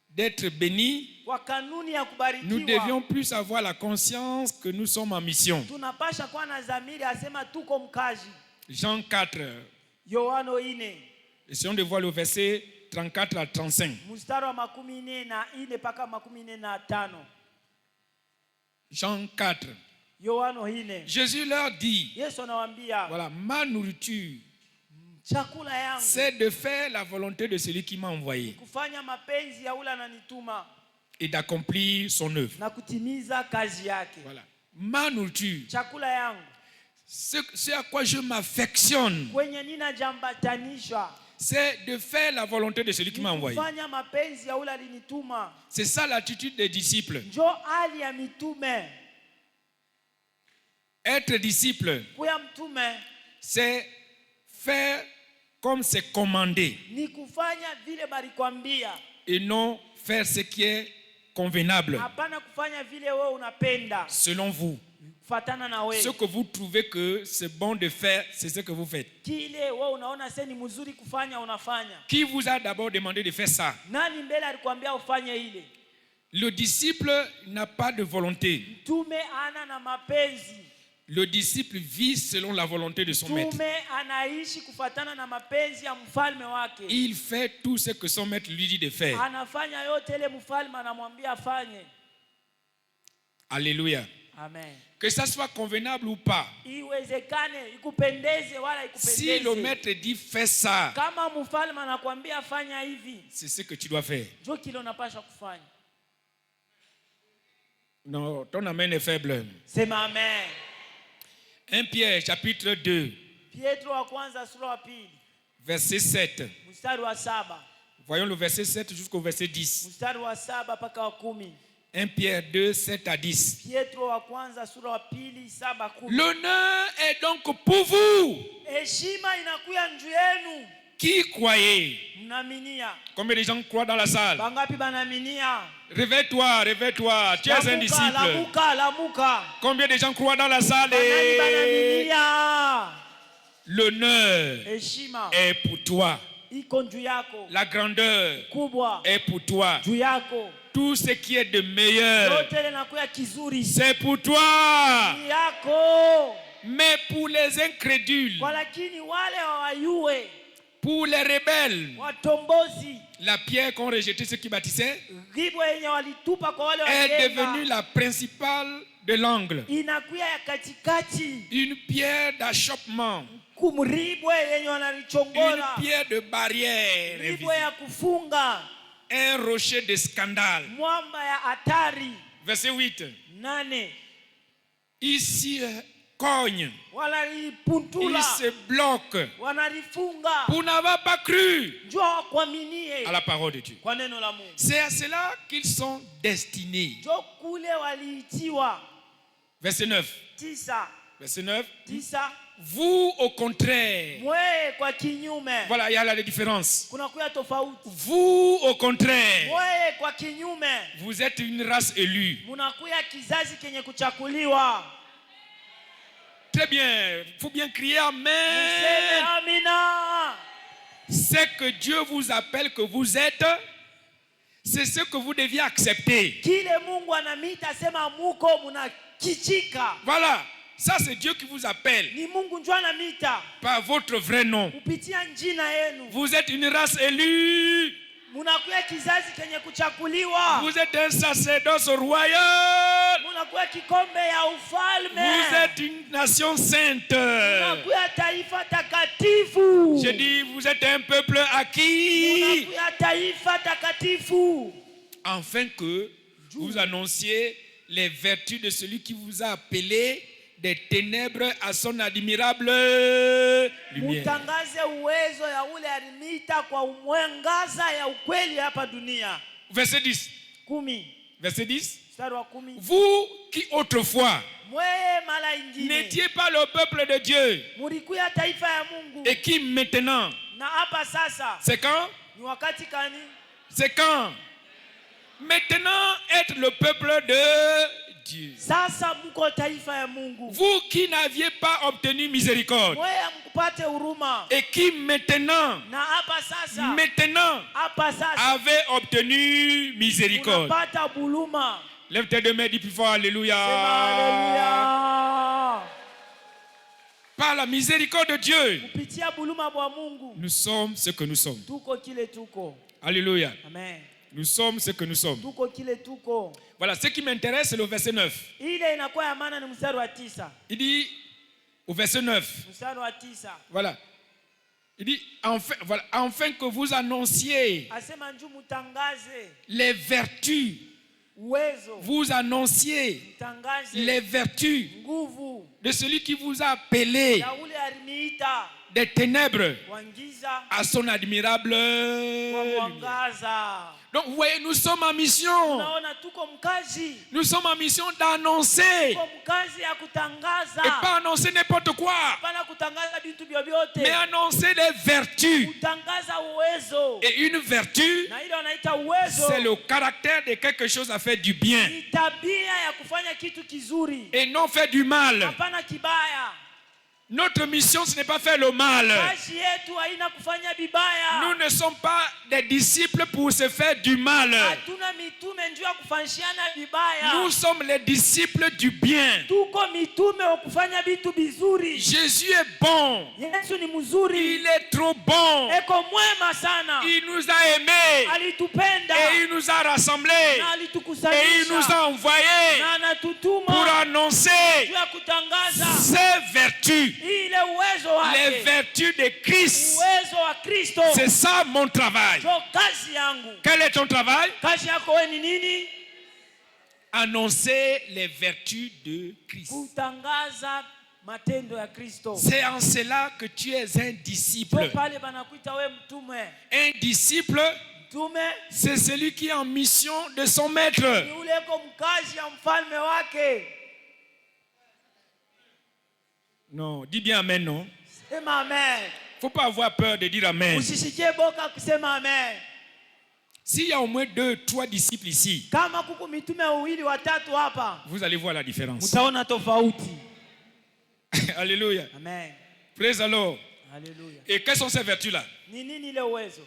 S2: d'être béni,
S3: Kwa kanuni ya kubarikiwa.
S2: nous devions plus avoir la conscience que nous sommes en mission.
S3: Tunapasha kuwa na zamiri asema tuko mkazi.
S2: Jean 4.
S3: Yohano 4.
S2: Essayons de voir le verset 34 à 35.
S3: Mstari wa 14 mpaka 15.
S2: Jean 4.
S3: Yohano 4.
S2: Jésus leur dit,
S3: Yesu anawaambia,
S2: voilà, ma nourriture,
S3: chakula yangu
S2: c'est de faire la volonté de celui qui m'a envoyé
S3: kufanya mapenzi ya ule ananituma
S2: et d'accomplir son œuvre.
S3: na kutimiza kazi yake.
S2: Voilà. Ma nourriture,
S3: Chakula yangu
S2: ce à quoi je m'affectionne,
S3: kwenye ninajambatanisha
S2: c'est de faire la volonté de celui qui m'a envoyé.
S3: kufanya mapenzi ya ule alinituma.
S2: C'est ça l'attitude des disciples.
S3: Njo hali ya mitume.
S2: Être disciple,
S3: Kuya mtume
S2: c'est faire comme c'est commandé
S3: ni kufanya vile balikwambia.
S2: et non faire ce qui est convenable
S3: Hapana kufanya vile wewe unapenda.
S2: selon vous.
S3: Fatana na wewe.
S2: Ce que vous trouvez que c'est bon de faire, c'est ce que vous faites.
S3: Kile wewe unaona sasa ni mzuri kufanya unafanya.
S2: Qui vous a d'abord demandé de faire ça?
S3: Nani mbele alikwambia ufanye ile?
S2: Le disciple n'a pas de volonté.
S3: Mtume ana na mapenzi.
S2: Le disciple vit selon la volonté de son maître.
S3: Mtume anaishi kufatana na mapenzi ya mfalme wake.
S2: Il fait tout ce que son maître lui dit de faire.
S3: Anafanya yote ile mfalme anamwambia afanye.
S2: Alléluia.
S3: Amen.
S2: Que ça soit convenable ou pas.
S3: Iwezekane ikupendeze wala ikupendeze.
S2: Si le maître dit fais ça,
S3: Kama mfalme anakuambia fanya hivi,
S2: c'est ce que tu dois faire.
S3: ndio kile unapaswa kufanya.
S2: Non, ton amen est faible.
S3: Sema amen.
S2: 1 Pierre chapitre 2,
S3: Pietro wa kwanza sura wa 2,
S2: verset 7.
S3: mstari wa 7.
S2: Voyons le verset 7 jusqu'au verset 10.
S3: Mstari wa 7 mpaka wa 10.
S2: 1 Pierre 2, 7 à 10.
S3: Pietro wa kwanza sura wa 2, 7 10.
S2: L'honneur est donc pour vous
S3: Heshima inakuya njuu yenu.
S2: qui croyez.
S3: Mnaaminia.
S2: Combien de gens croient dans la salle?
S3: Bangapi banaminia?
S2: Réveille-toi, réveille-toi. Tu es un disciple.
S3: Lamuka.
S2: Combien de gens croient dans la salle?
S3: Banaminia.
S2: L'honneur
S3: Heshima
S2: est pour toi.
S3: iko juu yako,
S2: La grandeur
S3: kubwa
S2: est pour toi.
S3: juu yako,
S2: Tout ce qui est de meilleur,
S3: yote linakuwa kizuri
S2: c'est pour toi.
S3: juu yako.
S2: Mais pour les incrédules,
S3: Kwa lakini wale hawayue,
S2: pour les rebelles,
S3: watombozi,
S2: la pierre qu'ont rejeté ceux qui bâtissaient
S3: ribo yenye walitupa kwa wale
S2: est devenue
S3: wajenga,
S2: la principale de l'angle.
S3: inakuwa ya katikati,
S2: Une pierre d'achoppement,
S3: kumribwe yenye
S2: une
S3: wanalichongola,
S2: pierre de barrière,
S3: ribwe ya kufunga,
S2: un rocher de scandale.
S3: mwamba ya hatari.
S2: Verset 8.
S3: 8,
S2: Ici cogne, il
S3: wanalipuntula,
S2: se bloque
S3: wanalifunga,
S2: pour n'avoir pas cru
S3: njoo hawakuaminie
S2: à la parole de Dieu.
S3: kwa neno la Mungu,
S2: C'est à cela qu'ils sont destinés.
S3: njoo kule waliitiwa.
S2: Verset 9.
S3: 9,
S2: Verset 9.
S3: 9,
S2: Vous, au contraire.
S3: mweye kwa kinyume,
S2: Voilà, il y a la différence.
S3: kuna kuya tofauti.
S2: Vous, au contraire,
S3: Mweye kwa kinyume,
S2: vous êtes une race élue.
S3: munakuya kizazi kenye kuchakuliwa.
S2: Très bien. Il faut bien crier
S3: Museme
S2: Amen.
S3: amina.
S2: C'est que Dieu vous appelle que vous êtes, c'est ce que vous deviez accepter.
S3: Kile Mungu anamita sema muko munakichika.
S2: Voilà. Ça, c'est Dieu qui vous appelle
S3: Ni Mungu njoo anamita
S2: par votre vrai nom.
S3: kupitia njina yenu.
S2: Vous êtes une race élue.
S3: Munakuya kizazi kenye kuchakuliwa.
S2: Vous êtes un sacerdoce royal.
S3: Munakuya kikombe ya ufalme.
S2: Vous êtes une nation sainte.
S3: Munakuya taifa takatifu.
S2: Je dis, vous êtes un peuple acquis.
S3: Munakuya taifa takatifu.
S2: Afin que vous annonciez les vertus de celui qui vous a appelé des ténèbres à son admirable lumière.
S3: Mutangaze uwezo ya ule alimita kwa mwangaza ya ukweli hapa dunia.
S2: Verset 10.
S3: 10.
S2: Verset 10.
S3: Mstari wa 10.
S2: Vous qui autrefois
S3: Mweye mala ingine
S2: n'étiez pas le peuple de Dieu
S3: mulikuya taifa ya Mungu,
S2: et qui maintenant,
S3: na hapa sasa
S2: c'est quand?
S3: ni wakati kani?
S2: C'est quand? Maintenant être le peuple de Dieu.
S3: Sasa mko taifa ya Mungu.
S2: Vous qui n'aviez pas obtenu miséricorde
S3: Mweye mkupate huruma,
S2: et qui maintenant
S3: hapa sasa
S2: avez obtenu miséricorde.
S3: unapata buluma.
S2: Lève tes deux mains, dis plus fort Alléluia.
S3: Sema haleluya.
S2: Par la miséricorde de Dieu,
S3: Kupitia buluma bwa Mungu
S2: nous sommes ce que nous sommes.
S3: tuko kile tuko.
S2: Alléluia.
S3: Amen.
S2: Nous sommes ce que nous sommes.
S3: Tuko kile tuko.
S2: Voilà, ce qui m'intéresse, c'est le verset 9.
S3: Ile inakuwa ya maana ni mstari wa 9.
S2: Il dit au verset 9.
S3: Mstari wa 9.
S2: Voilà. Il dit enfin que vous annonciez
S3: Asema njoo mutangaze
S2: les vertus.
S3: uwezo.
S2: Vous annonciez
S3: Mutangaze
S2: les vertus
S3: nguvu
S2: de celui qui vous a appelé
S3: ya ule aliniita
S2: des ténèbres
S3: wangiza
S2: à son admirable
S3: kwa
S2: lumière.
S3: mwangaza.
S2: Donc vous voyez, nous sommes en mission.
S3: Naona tuko mkazi.
S2: Nous sommes en mission d'annoncer.
S3: Tuko mkazi ya kutangaza.
S2: Et pas annoncer n'importe quoi.
S3: Hapana kutangaza vitu vyovyote.
S2: Mais annoncer les vertus.
S3: Kutangaza uwezo.
S2: Et une vertu,
S3: Na ile wanaita uwezo.
S2: c'est le caractère de quelque chose à faire du bien.
S3: Ni tabia ya kufanya kitu kizuri.
S2: Et non faire du mal.
S3: Hapana kibaya.
S2: Notre mission, ce n'est pas faire le mal.
S3: Kazi yetu haina kufanya bibaya.
S2: Nous ne sommes pas des disciples pour se faire du mal.
S3: Hatuna mitume njoo ya kufanishiana vibaya.
S2: Nous sommes les disciples du bien.
S3: Tuko mitume wa kufanya vitu vizuri.
S2: Jésus est bon.
S3: Yesu ni mzuri.
S2: Il est trop bon.
S3: Eko mwema sana.
S2: Il nous a aimés.
S3: Alitupenda.
S2: Et il nous a rassemblés.
S3: Na
S2: Et
S3: alitukusanyisha.
S2: il nous a envoyés
S3: Na anatutuma.
S2: pour annoncer
S3: Juu ya kutangaza.
S2: ses vertus.
S3: Ile uwezo
S2: Les
S3: wake.
S2: vertus de Christ.
S3: Uwezo wa Kristo.
S2: C'est ça mon travail.
S3: Ndio kazi yangu.
S2: Quel est ton travail?
S3: Kazi yako wewe ni nini?
S2: Annoncer les vertus de Christ.
S3: Kutangaza matendo ya Kristo.
S2: C'est en cela que tu es un disciple.
S3: Ndio pale banakuita wewe mtume.
S2: Un disciple,
S3: Mtume
S2: c'est celui qui est en mission de son maître.
S3: ni ule uko mkazi ya mfalme wake.
S2: Non, dis bien amen, non?
S3: Sema amen.
S2: Faut pas avoir peur de dire amen.
S3: Usisikie boka kusema amen.
S2: S'il y a au moins 2, 3 disciples ici,
S3: Kama kuku mitume wawili watatu hapa,
S2: vous allez voir la différence.
S3: mtaona tofauti.
S2: Alléluia.
S3: Amen.
S2: Praise the Lord.
S3: Haleluya.
S2: Et quelles sont ces vertus-là?
S3: Ni nini ile uwezo?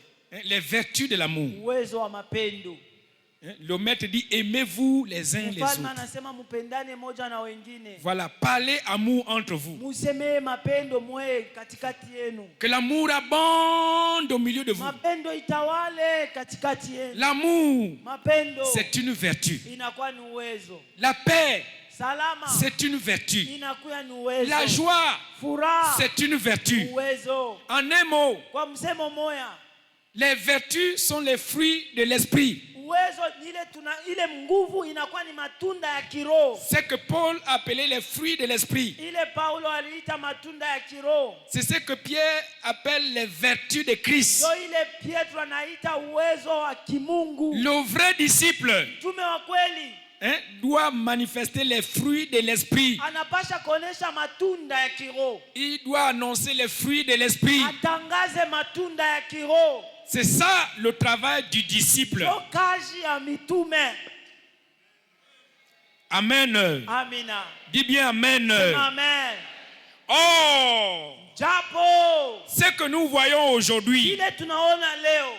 S2: Les vertus de l'amour.
S3: Uwezo wa mapendo.
S2: Le maître dit aimez-vous les uns les
S3: Mfalme
S2: autres.
S3: anasema mpendane moja na wengine.
S2: Voilà, parlez amour entre vous.
S3: Musemee mapendo mwe katikati yenu.
S2: Que l'amour abonde au milieu de vous.
S3: Mapendo itawale katikati yenu.
S2: L'amour,
S3: Mapendo
S2: c'est une vertu.
S3: inakuwa ni uwezo.
S2: La paix,
S3: Salama
S2: c'est une vertu.
S3: inakuwa ni uwezo.
S2: La joie,
S3: Furaha
S2: c'est une vertu.
S3: uwezo.
S2: En un mot,
S3: Kwa msemo moya,
S2: les vertus sont les fruits de l'esprit.
S3: uwezo ile nguvu inakuwa ni matunda ya kiroho.
S2: C'est que Paul appelait les fruits de l'esprit.
S3: Ile Paulo aliita matunda ya kiroho.
S2: C'est ce que Pierre appelle les vertus de Christ.
S3: Ndio ile Pietro anaita uwezo wa kimungu.
S2: Le vrai disciple
S3: Mtume wa kweli
S2: doit manifester les fruits de l'esprit.
S3: anapasha kuonesha matunda ya kiroho.
S2: Il doit annoncer les fruits de l'esprit.
S3: Atangaze matunda ya kiroho.
S2: C'est ça le travail du disciple.
S3: Ndio kazi ya mitume.
S2: Amen.
S3: Amina.
S2: Dis bien amen.
S3: Amen.
S2: Oh,
S3: Japo
S2: ce que nous voyons aujourd'hui
S3: ile tunaona leo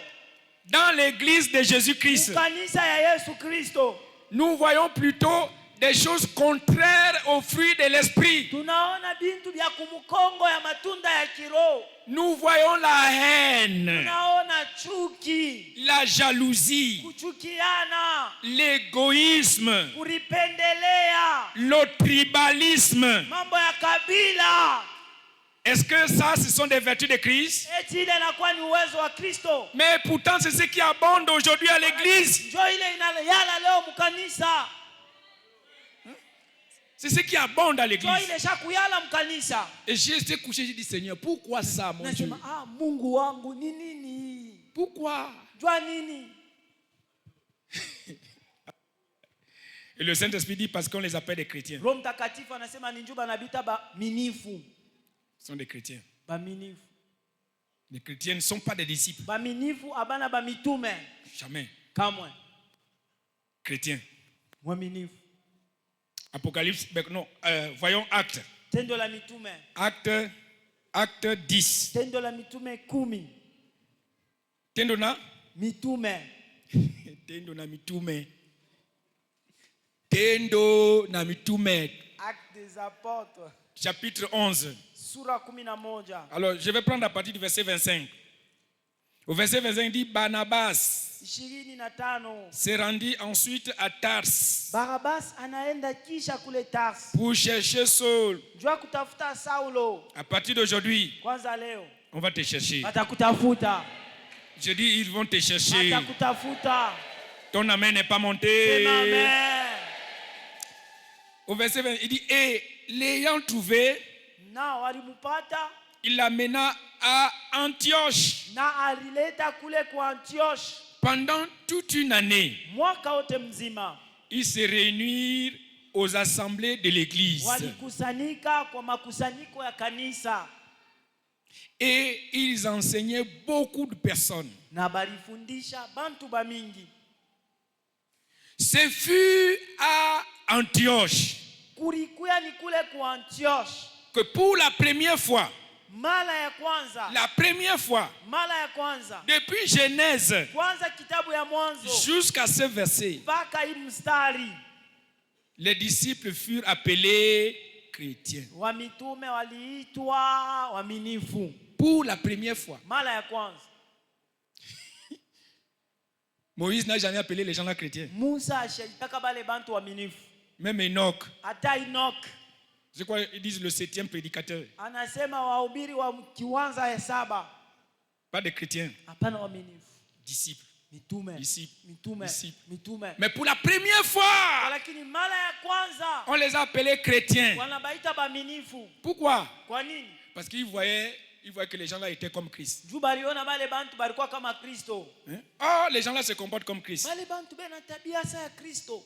S2: dans l'église de Jésus-Christ,
S3: kanisa ya Yesu Kristo,
S2: nous voyons plutôt des choses contraires aux fruits de l'esprit.
S3: tunaona bintu vya kumukongo ya matunda ya kiroho.
S2: Nous voyons la haine,
S3: Tunaona chuki,
S2: la jalousie,
S3: kuchukiana,
S2: l'égoïsme,
S3: kuripendelea,
S2: le tribalisme.
S3: mambo ya kabila.
S2: Est-ce que ça, ce sont des vertus de Christ?
S3: Eti ile inakuwa ni uwezo wa Kristo.
S2: Mais pourtant, c'est ce qui abonde aujourd'hui à l'église.
S3: Ndio ile inayala leo mkanisa.
S2: C'est ce qui abonde à
S3: Ndio
S2: l'église.
S3: ile shakuyala mkanisa.
S2: Et j'ai été couché, j'ai dit, Seigneur, pourquoi ça, mon Dieu?
S3: Nasema Mungu wangu ni nini?
S2: Pourquoi?
S3: Jua nini?
S2: Et le Saint-Esprit dit, parce qu'on les appelle des chrétiens.
S3: Roho Mtakatifu anasema ni njuba nabita ba minifu.
S2: Ce sont des chrétiens.
S3: Ba minifu.
S2: Les chrétiens ne sont pas des disciples.
S3: Ba minifu abana ba mitume.
S2: Jamais.
S3: Kamwe.
S2: Chrétiens.
S3: Mwaminifu.
S2: Apocalypse, non, voyons Actes.
S3: Tendo la mitume.
S2: Acte 10.
S3: Tendo la mitume 10.
S2: Tendo na?
S3: Mitume.
S2: Tendo na mitume. Tendo na mitume.
S3: Actes des apôtres.
S2: Chapitre 11.
S3: Sura 11.
S2: Alors, je vais prendre à partir du verset 25. Au verset 25, il dit Barnabas
S3: 25.
S2: s'est rendu ensuite à Tars
S3: Barabas anaenda kisha kule Tars.
S2: pour chercher Saul.
S3: Jua kutafuta Saulo.
S2: À partir d'aujourd'hui,
S3: Kwanza leo
S2: on va te chercher.
S3: watakutafuta.
S2: Je dis, ils vont te chercher.
S3: Watakutafuta.
S2: Ton amen n'est pas monté.
S3: Sema amen.
S2: Au verset 20, il dit, et l'ayant trouvé,
S3: Na walimupata
S2: il l'amena à Antioche
S3: na alileta kule kwa Antioche.
S2: pendant toute une année.
S3: Mwaka wote mzima
S2: Ils se réunirent aux assemblées de l'église.
S3: walikusanyika kwa makusanyiko ya kanisa
S2: Et ils enseignaient beaucoup de personnes.
S3: na balifundisha bantu ba mingi.
S2: Ce fut à Antioche
S3: Kulikuya ni kule kwa Antioche.
S2: que pour la première fois,
S3: Mara ya kwanza.
S2: mara ya kwanza, depuis Genèse
S3: Kwanza kitabu ya Mwanzo
S2: jusqu'à ce verset,
S3: mpaka hii mstari,
S2: les disciples furent appelés chrétiens.
S3: wamitume waliitwa waminifu.
S2: Pour la première fois.
S3: Mara ya kwanza.
S2: Moïse n'a jamais appelé les gens là chrétiens.
S3: Musa ashaitaka bale bantu waminifu.
S2: Même Enoch.
S3: Hata Enoch
S2: Je crois qu'ils disent le 7e prédicateur.
S3: anasema wahubiri wa kiwanza ya 7.
S2: Pas de chrétiens.
S3: Hapana waminifu.
S2: Disciples.
S3: Mitume.
S2: Disciples.
S3: Mitume.
S2: Disciples.
S3: Mitume.
S2: Mais pour la première fois,
S3: Lakini mara ya kwanza
S2: on les a appelés chrétiens.
S3: wanabaita baminifu.
S2: Pourquoi?
S3: Kwa nini?
S2: Parce qu'ils voyaient que les gens là étaient comme Christ.
S3: Juu baliona bale bantu balikuwa kama Kristo.
S2: Oh, les gens là se comportent comme Christ.
S3: Bale bantu bena tabia sa ya Kristo.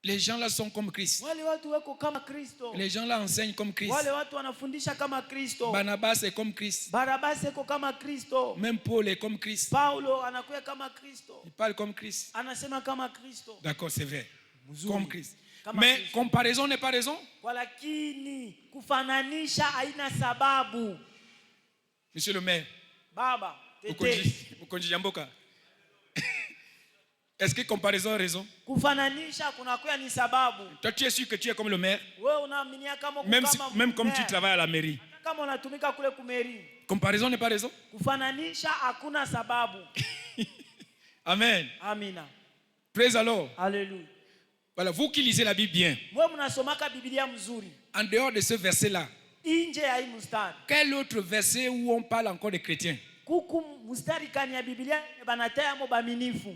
S2: Les gens là sont comme Christ.
S3: Wale watu weko kama Kristo.
S2: Les gens là enseignent comme Christ.
S3: Wale watu wanafundisha kama Kristo.
S2: Barnabas est comme Christ.
S3: Barabas eko kama Kristo.
S2: Même Paul est comme Christ.
S3: Paulo anakuwa kama Kristo.
S2: Il parle comme Christ.
S3: Anasema kama Kristo.
S2: D'accord, c'est vrai.
S3: Mzuri.
S2: Comme Christ.
S3: Kama
S2: Mais
S3: Kristo.
S2: comparaison n'est pas raison.
S3: Walakini kufananisha haina sababu.
S2: Monsieur le maire,
S3: Baba
S2: Mukonji Jamboka. Est-ce que comparaison a raison?
S3: Kufananisha kunakuwa ni sababu.
S2: Toi, tu es sûr que tu es comme le maire?
S3: Wewe unaaminia kama
S2: Même comme tu travailles à la mairie.
S3: Kama unatumika kule kumeri.
S2: Comparaison n'est pas raison?
S3: Kufananisha hakuna sababu.
S2: Amen.
S3: Amina.
S2: Praise alors.
S3: Alléluia.
S2: Voilà, vous qui lisez la Bible bien.
S3: Wewe mnasomaka Biblia mzuri.
S2: En dehors de ce verset-là,
S3: Inje ya hii mstari.
S2: quel autre verset où on parle encore des chrétiens?
S3: Kuku mstari kani ya Biblia banataya mo baminifu.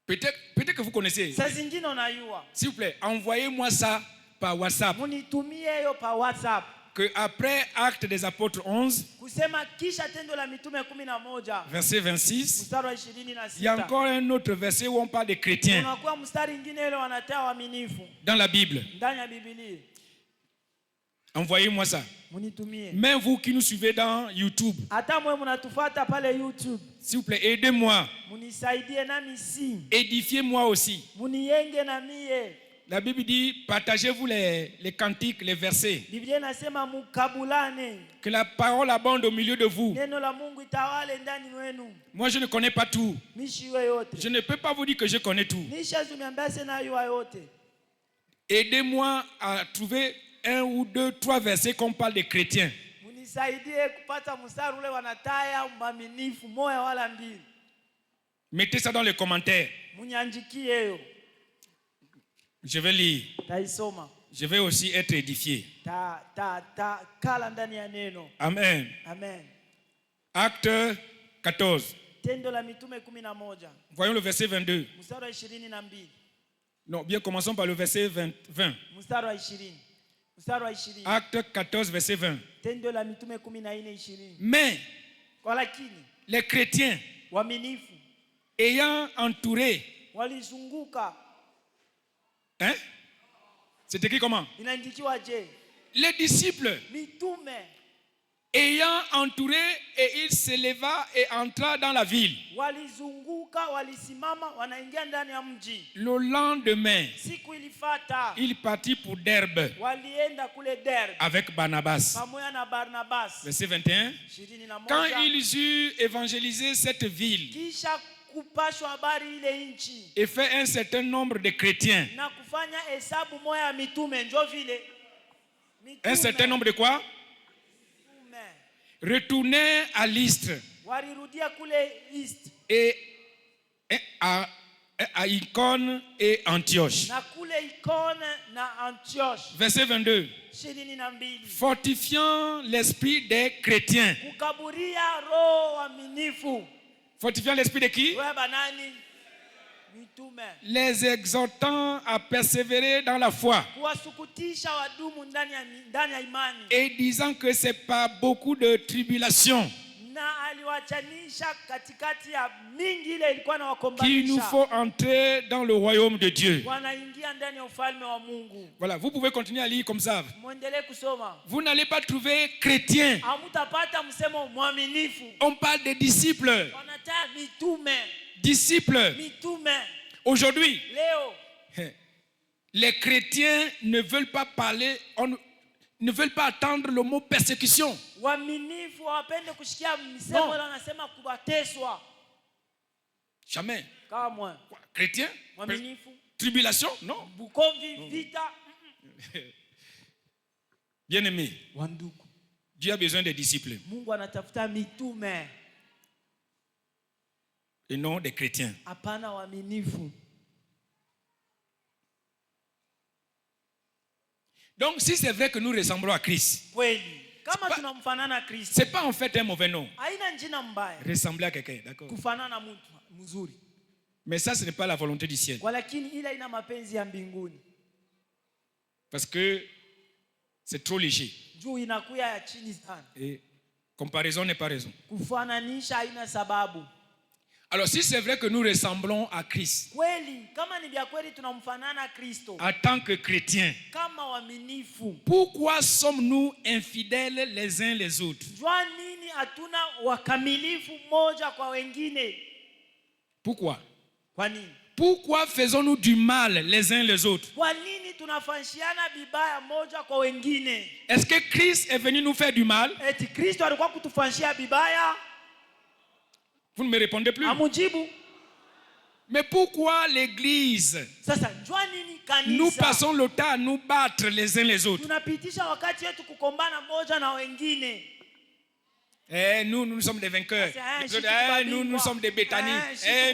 S2: Peut-être que vous connaissez.
S3: Saa zingine unayua.
S2: S'il vous plaît, envoyez-moi ça par WhatsApp.
S3: Munitumie hiyo pa WhatsApp.
S2: Que après Actes des Apôtres 11,
S3: Kusema kisha tendo la mitume 11
S2: verset 26,
S3: mstari wa 26.
S2: il y a encore un autre verset où on parle des chrétiens
S3: Unakuwa mstari mwingine ile wanataa waaminifu
S2: dans la Bible.
S3: ndani ya Biblia.
S2: Envoyez-moi ça.
S3: Munitumie.
S2: Même vous qui nous suivez dans YouTube,
S3: Hata mwe mnatufuata pale YouTube.
S2: s'il vous plaît, aidez-moi.
S3: Munisaidie nami si.
S2: Édifiez-moi aussi.
S3: Munienge na mie.
S2: La Bible dit, partagez-vous les cantiques, les versets.
S3: Biblia inasema mukabulane.
S2: Que la parole abonde au milieu de vous.
S3: Neno la Mungu itawale ndani wenu.
S2: Moi, je ne connais pas tout.
S3: Mishiwe yote.
S2: Je ne peux pas vous dire que je connais tout.
S3: Nisha zumiambia sena yua yote.
S2: Aidez-moi à trouver 1 ou 2, 3 versets qu'on parle des chrétiens.
S3: Munisaidie kupata mstari ule wanataya mwaminifu moya wala mbili.
S2: Mettez ça dans les commentaires.
S3: Munyanjikie yo.
S2: Je vais lire.
S3: Taisoma.
S2: Je vais aussi être édifié.
S3: Kala ndani ya neno.
S2: Amen.
S3: Amen.
S2: Acte 14.
S3: Tendo la mitume 11.
S2: Voyons le verset 22.
S3: Mstari wa 22.
S2: Non, bien, commençons par le verset 20.
S3: Mstari wa 20. Mstari wa 20.
S2: Acte 14, verset 20.
S3: Tendo la mitume 14:20.
S2: Mais
S3: Walakini
S2: les chrétiens,
S3: waaminifu
S2: ayant entouré,
S3: walizunguka.
S2: hein? C'est écrit comment?
S3: Inaandikiwa je?
S2: Les disciples,
S3: Mitume
S2: ayant entouré, et il s'éleva et entra dans la ville.
S3: walizunguka, walisimama, wanaingia ndani ya mji.
S2: Le lendemain,
S3: Siku ilifata
S2: il partit pour Derbe
S3: walienda kule Derbe
S2: avec Barnabas.
S3: pamoja na Barnabas.
S2: Verset 21.
S3: 21.
S2: Quand ils eurent évangélisé cette ville
S3: Kisha kupashwa habari ile nchi
S2: et fait un certain nombre de chrétiens,
S3: na kufanya hesabu moja ya mitume, njo vile mitume,
S2: un certain nombre de quoi? Retournèrent à Lystre
S3: walirudia kule East
S2: et à Icône et Antioche.
S3: na kule Icône na Antioche.
S2: Verset 22.
S3: 22.
S2: Fortifiant l'esprit des chrétiens.
S3: Kukaburia roho waaminifu.
S2: Fortifiant l'esprit de qui?
S3: Wewe banani? Mitume.
S2: Les exhortant à persévérer dans la foi.
S3: Kuwasukutisha wadumu ndani ya imani.
S2: Et disant que c'est pas beaucoup de tribulations
S3: Na aliwachanisha katikati ya mingi ile ilikuwa na
S2: qu'il nous
S3: wakombanisha.
S2: faut entrer dans le royaume de Dieu.
S3: Wanaingia ndani ya ufalme wa Mungu.
S2: Voilà, vous pouvez continuer à lire comme ça.
S3: Muendelee kusoma.
S2: Vous n'allez pas trouver chrétiens.
S3: Hamutapata msemo mwaminifu.
S2: On parle des disciples.
S3: Wanataa mitume.
S2: Disciples.
S3: Mitume.
S2: Aujourd'hui,
S3: Leo
S2: les chrétiens ne veulent pas parler, ne veulent pas attendre le mot persécution.
S3: waaminifu hawapende kushikia msemo ile anasema kubateswa.
S2: Jamais.
S3: Kamwe.
S2: Chrétien?
S3: Mwaminifu.
S2: Tribulation? Non.
S3: Bukomvi, vita.
S2: Bien-aimé,
S3: Wanduku.
S2: Dieu a besoin des disciples
S3: Mungu anatafuta mitume.
S2: et non des chrétiens.
S3: Hapana waaminifu.
S2: Donc, si c'est vrai que nous ressemblons à Christ,
S3: Kweli. Kama tunamfanana Kristo.
S2: c'est pas en fait un mauvais nom.
S3: Haina njina mbaya.
S2: Ressembler à quelqu'un, d'accord?
S3: Kufanana mtu mzuri.
S2: Mais ça, ce n'est pas la volonté du ciel.
S3: Walakini ila ina mapenzi ya mbinguni.
S2: Parce que c'est trop léger.
S3: Juu inakuya ya chini sana.
S2: Et comparaison n'est pas raison.
S3: Kufananisha haina sababu.
S2: Alors, si c'est vrai que nous ressemblons à Christ,
S3: Kweli, kama ni vya kweli tunamfanana Kristo.
S2: en tant que chrétiens,
S3: Kama waaminifu.
S2: pourquoi sommes-nous infidèles les uns les autres?
S3: Jua nini hatuna wakamilifu moja kwa wengine?
S2: Pourquoi?
S3: Kwa nini?
S2: Pourquoi faisons-nous du mal les uns les autres?
S3: Kwa nini tunafanyana vibaya moja kwa wengine?
S2: Est-ce que Christ est venu nous faire du mal?
S3: Eti Kristo alikuwa kutufanyia vibaya?
S2: Vous ne me répondez plus.
S3: Amujibu.
S2: Mais pourquoi l'église?
S3: Sasa njua nini kanisa?
S2: Nous passons le temps à nous battre les uns les autres.
S3: Tunapitisha wakati wetu kukombana moja na wengine.
S2: Nous sommes des vainqueurs. Nous sommes des Béthanie.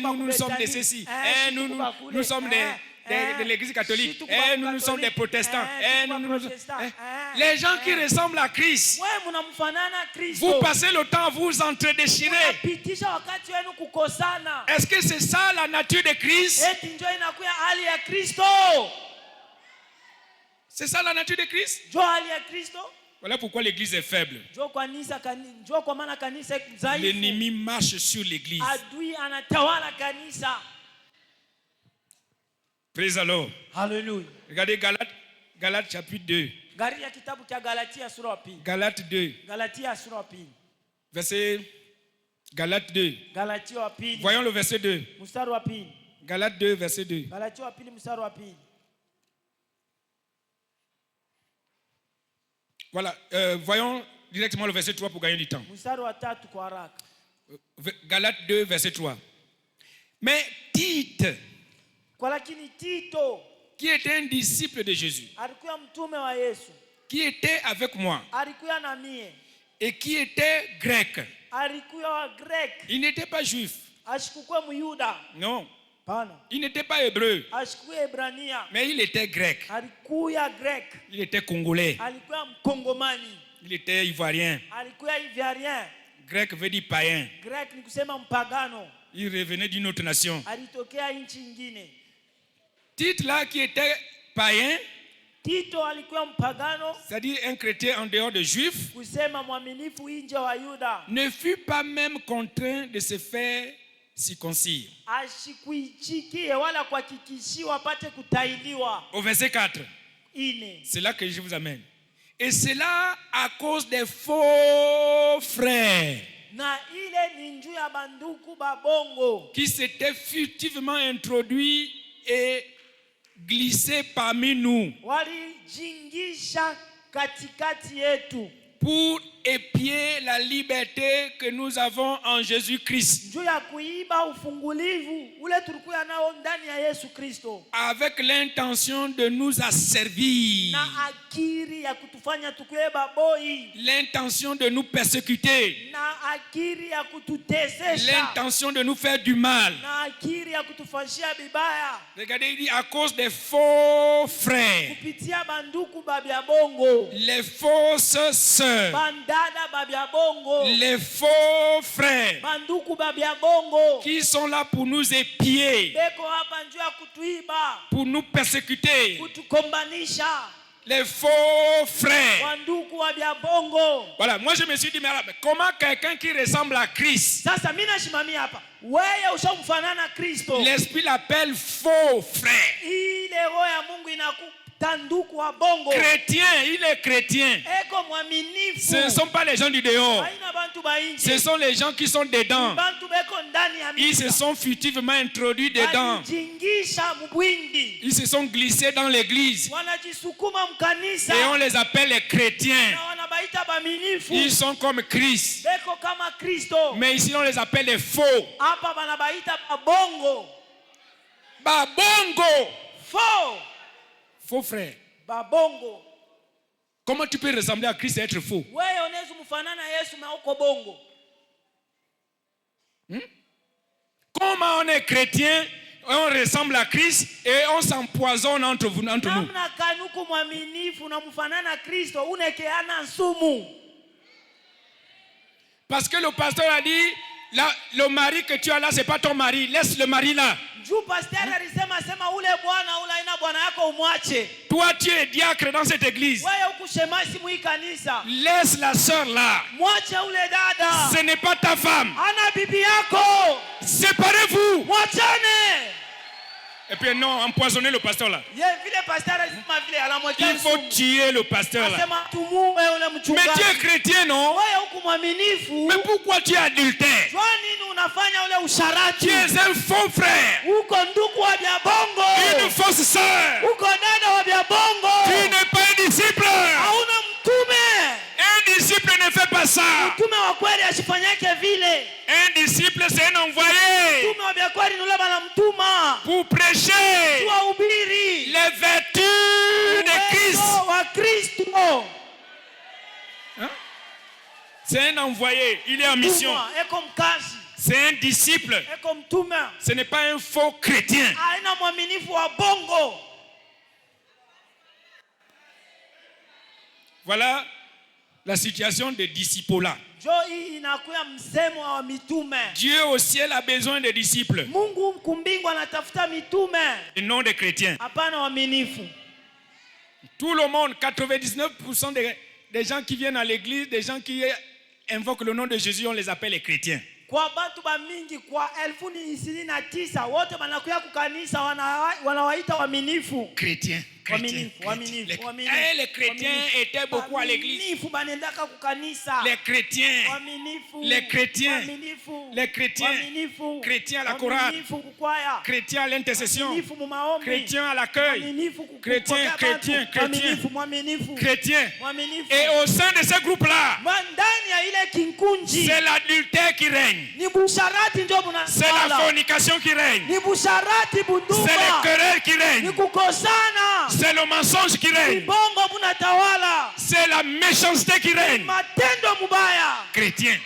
S2: Nous sommes des ceci. Nous sommes de l'église catholique. Nous sommes des protestants. Les gens qui ressemblent à Christ, vous passez le temps à vous entre-déchirer. Est-ce que c'est ça la nature de Christ? C'est ça la nature de Christ? Voilà pourquoi l'église est faible. L'ennemi marche sur l'église. Praise the Lord.
S3: Hallelujah.
S2: Regardez Galates chapitre 2. Galates 2. Verset Galates 2. Voyons le verset 2. Galates 2 verset 2. Voilà, voyons directement le verset 3 pour gagner du temps. Galates 2 verset 3. Mais Tite, qui était un disciple de Jésus, qui était avec moi et qui était grec, il n'était pas juif, non, il n'était pas hébreu, mais il était grec, il était congolais, il était ivoirien. Grec veut dire païen. Il revenait d'une autre nation. Tite là qui était païen, c'est-à-dire un chrétien en dehors de juifs, ne fut pas même contraint de se faire circoncire. Au verset 4, c'est là que je vous amène. Et cela à cause des faux frères qui s'étaient furtivement introduits et glissés parmi nous pour épier la liberté que nous avons en Jésus-Christ, avec l'intention de nous asservir, l'intention de nous persécuter, l'intention de nous faire du mal. Regardez, il dit à cause des faux frères, les fausses sœurs, les faux frères qui sont là pour nous épier, pour nous persécuter. Les faux frères. Voilà, moi je me suis dit, mais comment quelqu'un qui ressemble à Christ, l'esprit l'appelle faux frère. Chrétien, il est chrétien. Ce ne sont pas les gens du dehors. Ce sont les gens qui sont dedans. Ils se sont furtivement introduits dedans. Ils se sont glissés dans l'église. Et on les appelle les chrétiens. Ils sont comme Christ. Mais ici on les appelle les faux. Babongo. Faux. Faux frère. Comment tu peux ressembler à Christ et être faux? Comment on est chrétien, on ressemble à Christ et on s'empoisonne entre nous? Parce que le pasteur a dit, le mari que tu as là, c'est pas ton mari. Laisse le mari là. Toi, tu es diacre dans cette église. Laisse la sœur là. Ce n'est pas ta femme. Séparez-vous. Et puis non, empoisonner le pasteur là. Il faut tuer le pasteur là. Mais tu es chrétien, non? Mais pourquoi tu es adultère? Tu es un faux frère. Une fausse sœur. Tu n'es pas un disciple. Un disciple ne fait pas ça. Un disciple, c'est un envoyé pour prêcher les vertus de Christ. Hein? C'est un envoyé, il est en mission. C'est un disciple. Ce n'est pas un faux chrétien. Voilà la situation des disciples là. Dieu au ciel a besoin de disciples et non des chrétiens. Tout le monde, 99% des gens qui viennent à l'église, des gens qui invoquent le nom de Jésus, on les appelle les chrétiens. Chrétiens. Les chrétiens étaient beaucoup à l'église. Les chrétiens à la chorale, chrétiens à l'intercession, chrétiens à l'accueil, chrétiens. Et au sein de ce groupe-là, c'est l'adultère qui règne. C'est la fornication qui règne. C'est les querelles qui règnent. C'est le mensonge qui règne. C'est la méchanceté qui règne. Chrétien.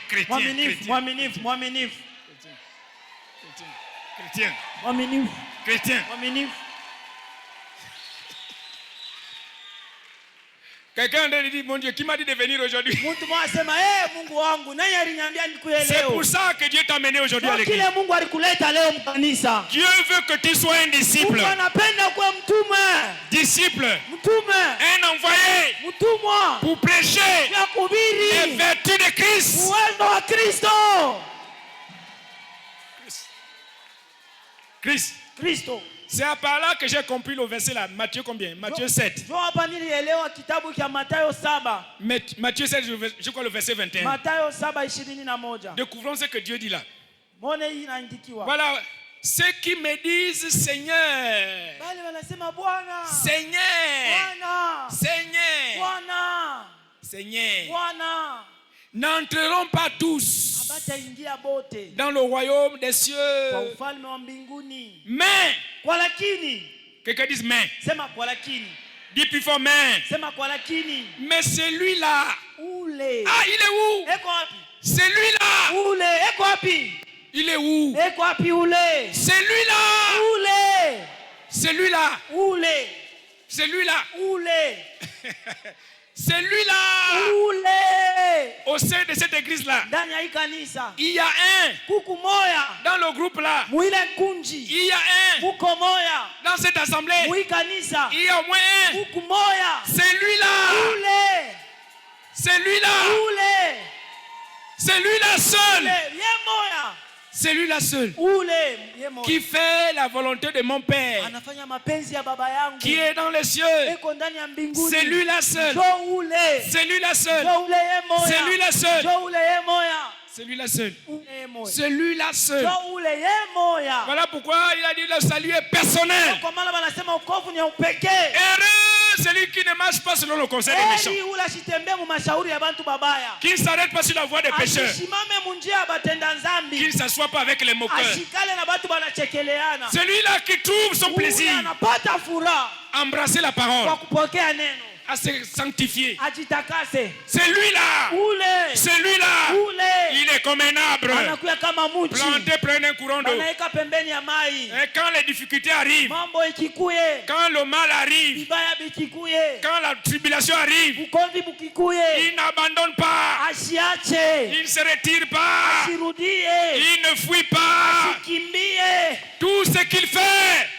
S2: Quelqu'un a dit, mon Dieu, qui m'a dit de venir aujourd'hui? C'est pour ça que Dieu t'a amené aujourd'hui à l'église. Dieu veut que tu sois un disciple. Un envoyé pour prêcher les vertus de Christ. C'est à part là que j'ai compris le verset là. Matthieu combien? Matthieu 7. Matthieu 7, je crois le verset 21. Découvrons ce que Dieu dit là. Voilà. Ceux qui me disent Seigneur, n'entreront pas tous dans le royaume des cieux. Mais, quelqu'un dit mais. Dis plus fort mais. Mais celui-là, il est où? Celui-là, il est où? Celui-là. Au sein de cette église-là, il y a un dans le groupe là. Il y a un dans cette assemblée. Il y a au moins un. Celui-là seul. Celui-là seul qui fait la volonté de mon Père qui est dans les cieux. Celui-là seul. Voilà pourquoi il a dit le salut est personnel. Heureux celui qui ne marche pas selon le conseil des méchants, qui ne s'arrête pas sur la voie des pécheurs, qui ne s'assoit pas avec les moqueurs. Celui-là qui trouve son plaisir embrasser la parole, à se sanctifier. Celui-là, il est comme un arbre planté près d'un courant d'eau. Et quand les difficultés arrivent, quand le mal arrive, quand la tribulation arrive, il n'abandonne pas, il ne se retire pas, il ne fuit pas. Tout ce qu'il fait,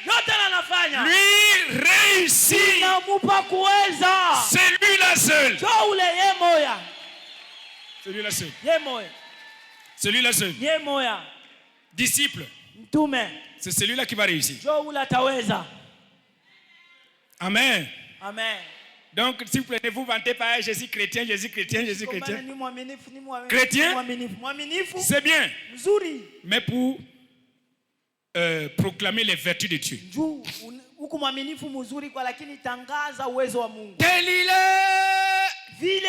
S2: lui réussit. Celui-là seul. Celui-là seul. Disciple. c'est celui-là qui va réussir.
S3: Amen.
S2: Amen. Donc, si vous prenez, vous vantez pas, je suis chrétien, je suis chrétien, je suis chrétien. Chrétien, c'est bien. Mais pour proclamer les vertus de Dieu. Tel il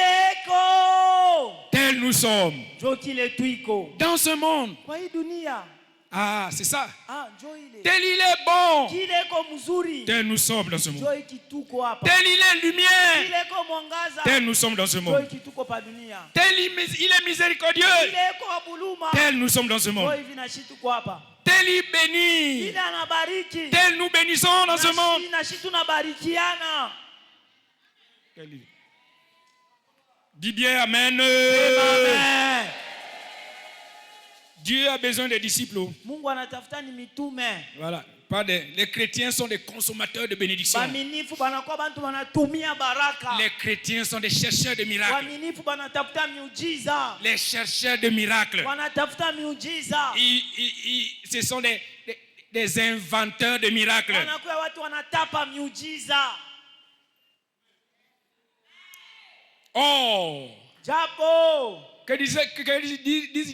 S2: est, tel nous sommes. Dans ce monde. Ah, c'est ça. Tel il est bon, tel nous sommes dans ce monde. Tel il est lumière, tel nous sommes dans ce monde. Tel il est miséricordieux, tel nous sommes dans ce monde. Tel il bénit, tel nous bénissons dans ce monde. Dis bien Amen. Amen. Dieu a besoin des disciples. Voilà. Les chrétiens sont des consommateurs de bénédictions. Les chrétiens sont des chercheurs de miracles. Les chercheurs de miracles. Ce sont des inventeurs de miracles. Oh!
S3: Japo!
S2: Que disent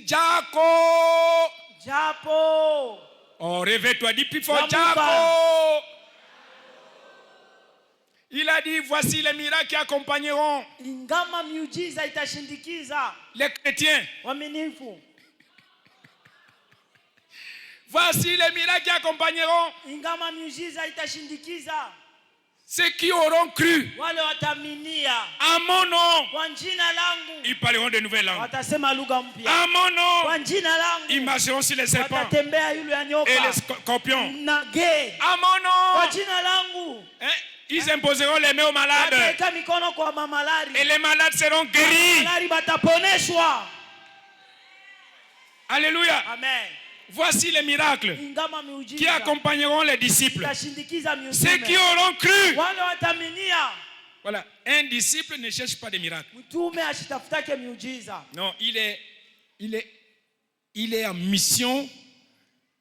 S2: Jaco?
S3: Japo!
S2: Oh, réveille-toi, dis plus fort, Jaco! Il a dit, voici les miracles qui accompagneront les chrétiens. Voici les miracles qui accompagneront ceux qui auront cru à mon nom. Ils parleront de nouvelles langues. À mon nom, ils marcheront sur les serpents et les scorpions. À mon nom, ils imposeront les mains aux malades et les malades seront guéris. Alléluia.
S3: Amen.
S2: Voici les miracles qui accompagneront les disciples. Ceux qui auront cru. Voilà. Un disciple ne cherche pas des miracles. Non, il est en mission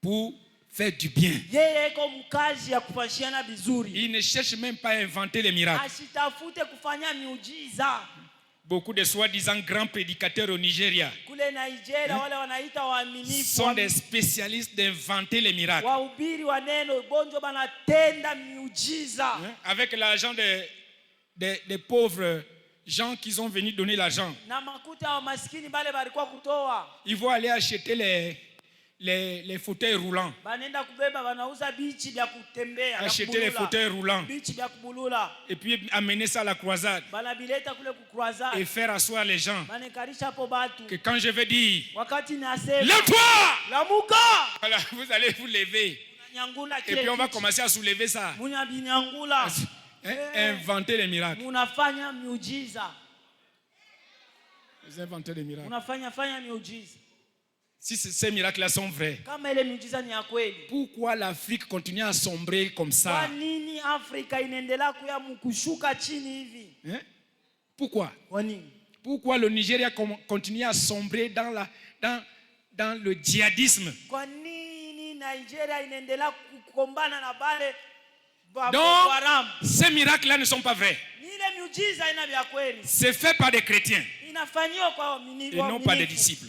S2: pour faire du bien. Il ne cherche même pas à inventer les miracles. Beaucoup de soi-disant grands prédicateurs au Nigeria sont des spécialistes d'inventer les miracles. Avec l'argent des pauvres gens qui sont venus donner l'argent, ils vont aller acheter les fauteuils roulants. Acheter les fauteuils roulants. Et puis amener ça à la croisade. Et faire asseoir les gens. Que quand je vais dire, lève-toi! Voilà, vous allez vous lever. Et puis on va commencer à soulever ça. Inventer les miracles. Vous inventez les miracles. Si ces miracles-là sont vrais, pourquoi l'Afrique continue à sombrer comme ça? Pourquoi? Pourquoi le Nigeria continue à sombrer dans le djihadisme? Donc, ces miracles-là ne sont pas vrais. C'est fait par des chrétiens et non pas des disciples.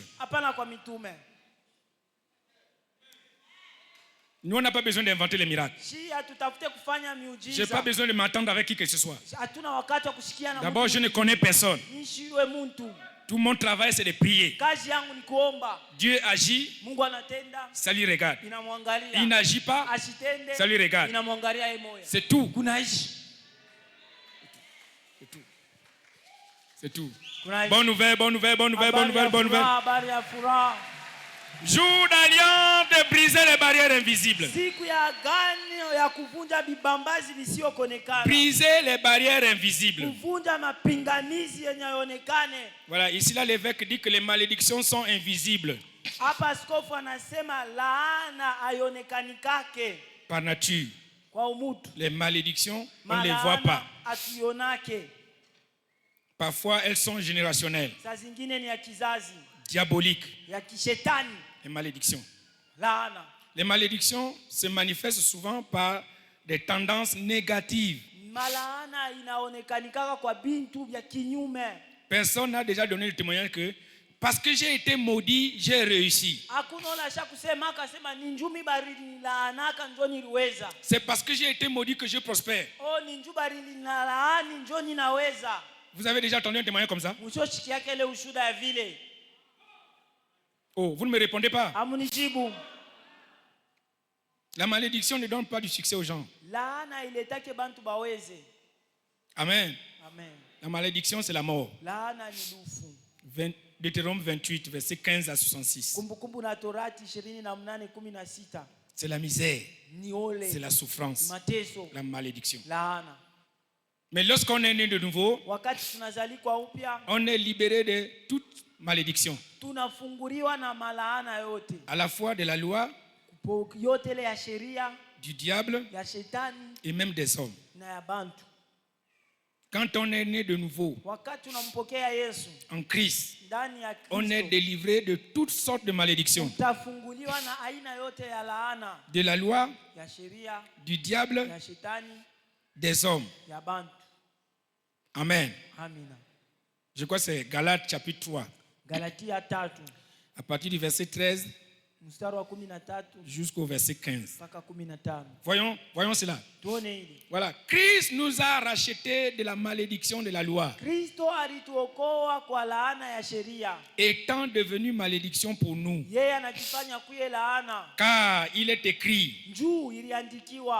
S2: Nous, on n'a pas besoin d'inventer les miracles. Je n'ai pas besoin de m'attendre avec qui que ce soit. D'abord, je ne connais personne. Tout mon travail, c'est de prier. Dieu agit, ça lui regarde. Il n'agit pas, ça lui regarde. C'est tout. C'est tout. Bonne nouvelle, bonne nouvelle, bonne nouvelle, bonne nouvelle, bonne nouvelle. Jour d'alliance de briser les barrières invisibles. Briser les barrières invisibles. Voilà, ici là l'évêque dit que les malédictions sont invisibles. Par nature. Les malédictions, on ne les voit pas. Parfois elles sont générationnelles. Diaboliques. Les malédictions. Les malédictions se manifestent souvent par des tendances négatives. Personne n'a déjà donné le témoignage que parce que j'ai été maudit, j'ai réussi. C'est parce que j'ai été maudit que je prospère. Vous avez déjà entendu un témoignage comme ça? Oh, vous ne me répondez pas. La malédiction ne donne pas du succès aux gens. Amen. La malédiction, c'est la mort. Deutéronome 28, versets 15 à 66. C'est la misère. C'est la souffrance. La malédiction. Mais lorsqu'on est né de nouveau, on est libéré de toute malédiction. À la fois de la loi, du diable et même des hommes. Quand on est né de nouveau en Christ, on est délivré de toutes sortes de malédictions. De la loi, du diable, des hommes. Amen. Je crois que c'est Galates chapitre 3. À partir du verset 13 jusqu'au verset 15. Voyons cela. Voilà. Christ nous a rachetés de la malédiction de la loi, étant devenu malédiction pour nous. Car il est écrit,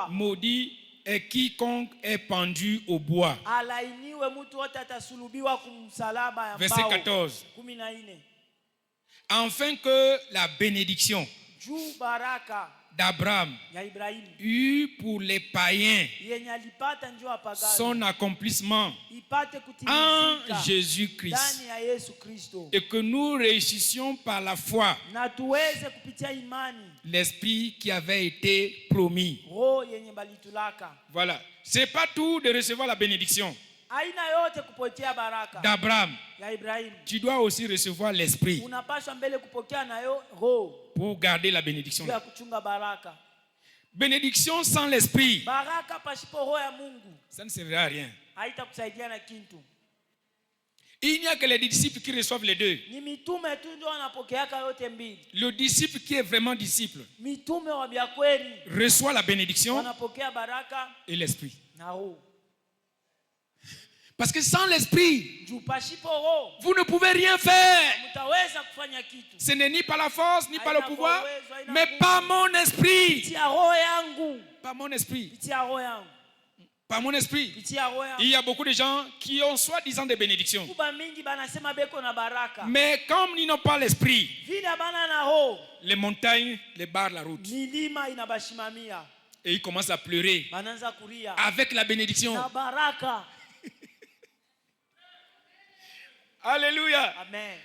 S2: maudit est quiconque est pendu au bois. Verset 14. Afin que la bénédiction d'Abraham eut pour les païens son accomplissement en Jésus-Christ, et que nous réussissions par la foi l'esprit qui avait été promis. Voilà. C'est pas tout de recevoir la bénédiction d'Abraham. Tu dois aussi recevoir l'esprit pour garder la bénédiction. Bénédiction sans l'esprit, ça ne servira à rien. Il n'y a que les disciples qui reçoivent les deux. Le disciple qui est vraiment disciple reçoit la bénédiction et l'esprit. Parce que sans l'esprit, vous ne pouvez rien faire. Ce n'est ni par la force, ni par le pouvoir, mais par mon esprit. Par mon esprit. Par mon esprit. Il y a beaucoup de gens qui ont soi-disant des bénédictions. Mais comme ils n'ont pas l'esprit, les montagnes les barrent la route. Et ils commencent à pleurer avec la bénédiction. Alléluia. Amen.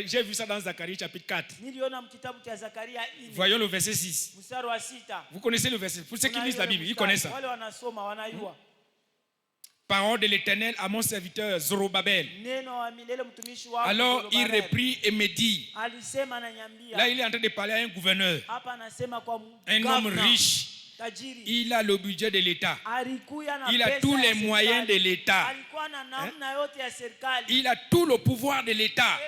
S2: J'ai vu ça dans Zacharie chapitre 4. Voyons le verset 6. Vous connaissez le verset. Pour ceux qui lisent la Bible, ils connaissent ça. Parole de l'Éternel à mon serviteur Zorobabel. Alors il reprit et me dit. Là il est en train de parler à un gouverneur, un homme riche. Il a le budget de l'État. Il a tous les moyens de l'État. Il a tout le pouvoir de l'État.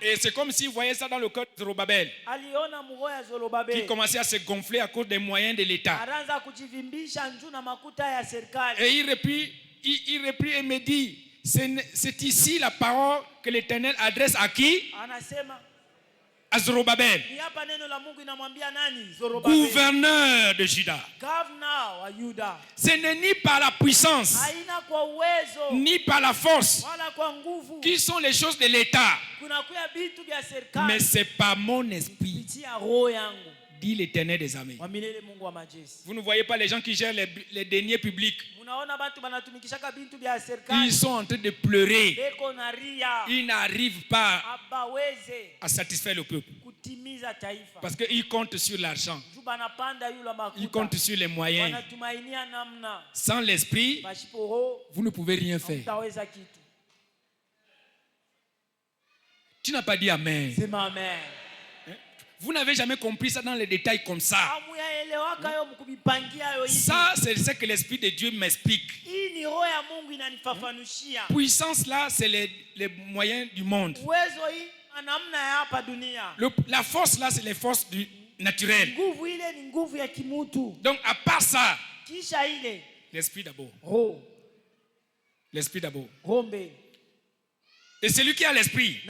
S2: Et c'est comme s'il voyait ça dans le cœur de Zorobabel, qui commençait à se gonfler à cause des moyens de l'État. Et il reprit et me dit, c'est ici la parole que l'Éternel adresse à qui? À Zorobabel, gouverneur de Juda. Ce n'est ni par la puissance, ni par la force qui sont les choses de l'État, mais c'est par mon esprit, dit l'Éternel des armées. Vous ne voyez pas les gens qui gèrent les deniers publics? Ils sont en train de pleurer. Ils n'arrivent pas à satisfaire le peuple. Parce qu'ils comptent sur l'argent. Ils comptent sur les moyens. Sans l'esprit, vous ne pouvez rien faire. Tu n'as pas dit Amen. Vous n'avez jamais compris ça dans les détails comme ça. Ça, c'est ce que l'Esprit de Dieu m'explique. Puissance là, c'est les moyens du monde. La force là, c'est les forces naturelles. Donc à part ça, l'Esprit d'abord. L'Esprit d'abord. Et celui qui a l'Esprit,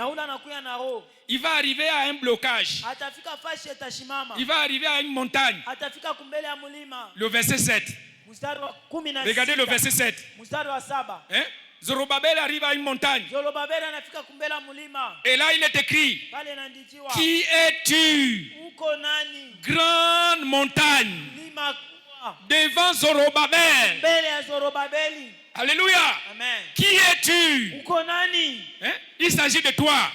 S2: il va arriver à un blocage. Il va arriver à une montagne. Le verset 7. Regardez le verset 7. Hein? Zorobabel arrive à une montagne. Et là il est écrit: qui es-tu, grande montagne, devant Zorobabel? Alléluia.
S3: Amen.
S2: Qui es-tu? Hein? Il s'agit de toi.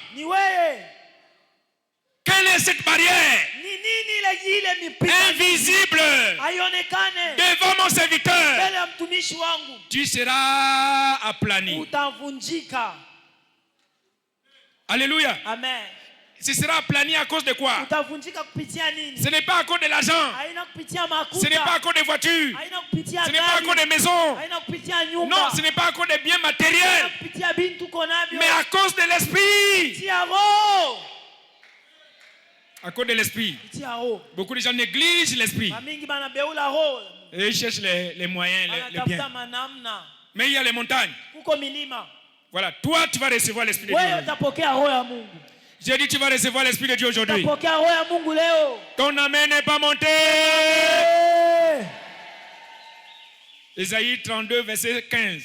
S2: Quelle est cette barrière invisible devant mon serviteur? Tu seras aplani. Alléluia.
S3: Amen.
S2: Ce sera aplani à cause de quoi? Ce n'est pas à cause de l'argent. Ce n'est pas à cause des voitures. Ce n'est pas à cause des maisons. Non, ce n'est pas à cause des biens matériels. Mais à cause de l'Esprit. À cause de l'Esprit. Beaucoup de gens négligent l'Esprit. Et ils cherchent les moyens, les biens. Mais il y a les montagnes. Voilà, toi tu vas recevoir l'Esprit de Dieu. J'ai dit tu vas recevoir l'Esprit de Dieu aujourd'hui. Ton amen n'est pas monté. Ésaïe 32, verset 15.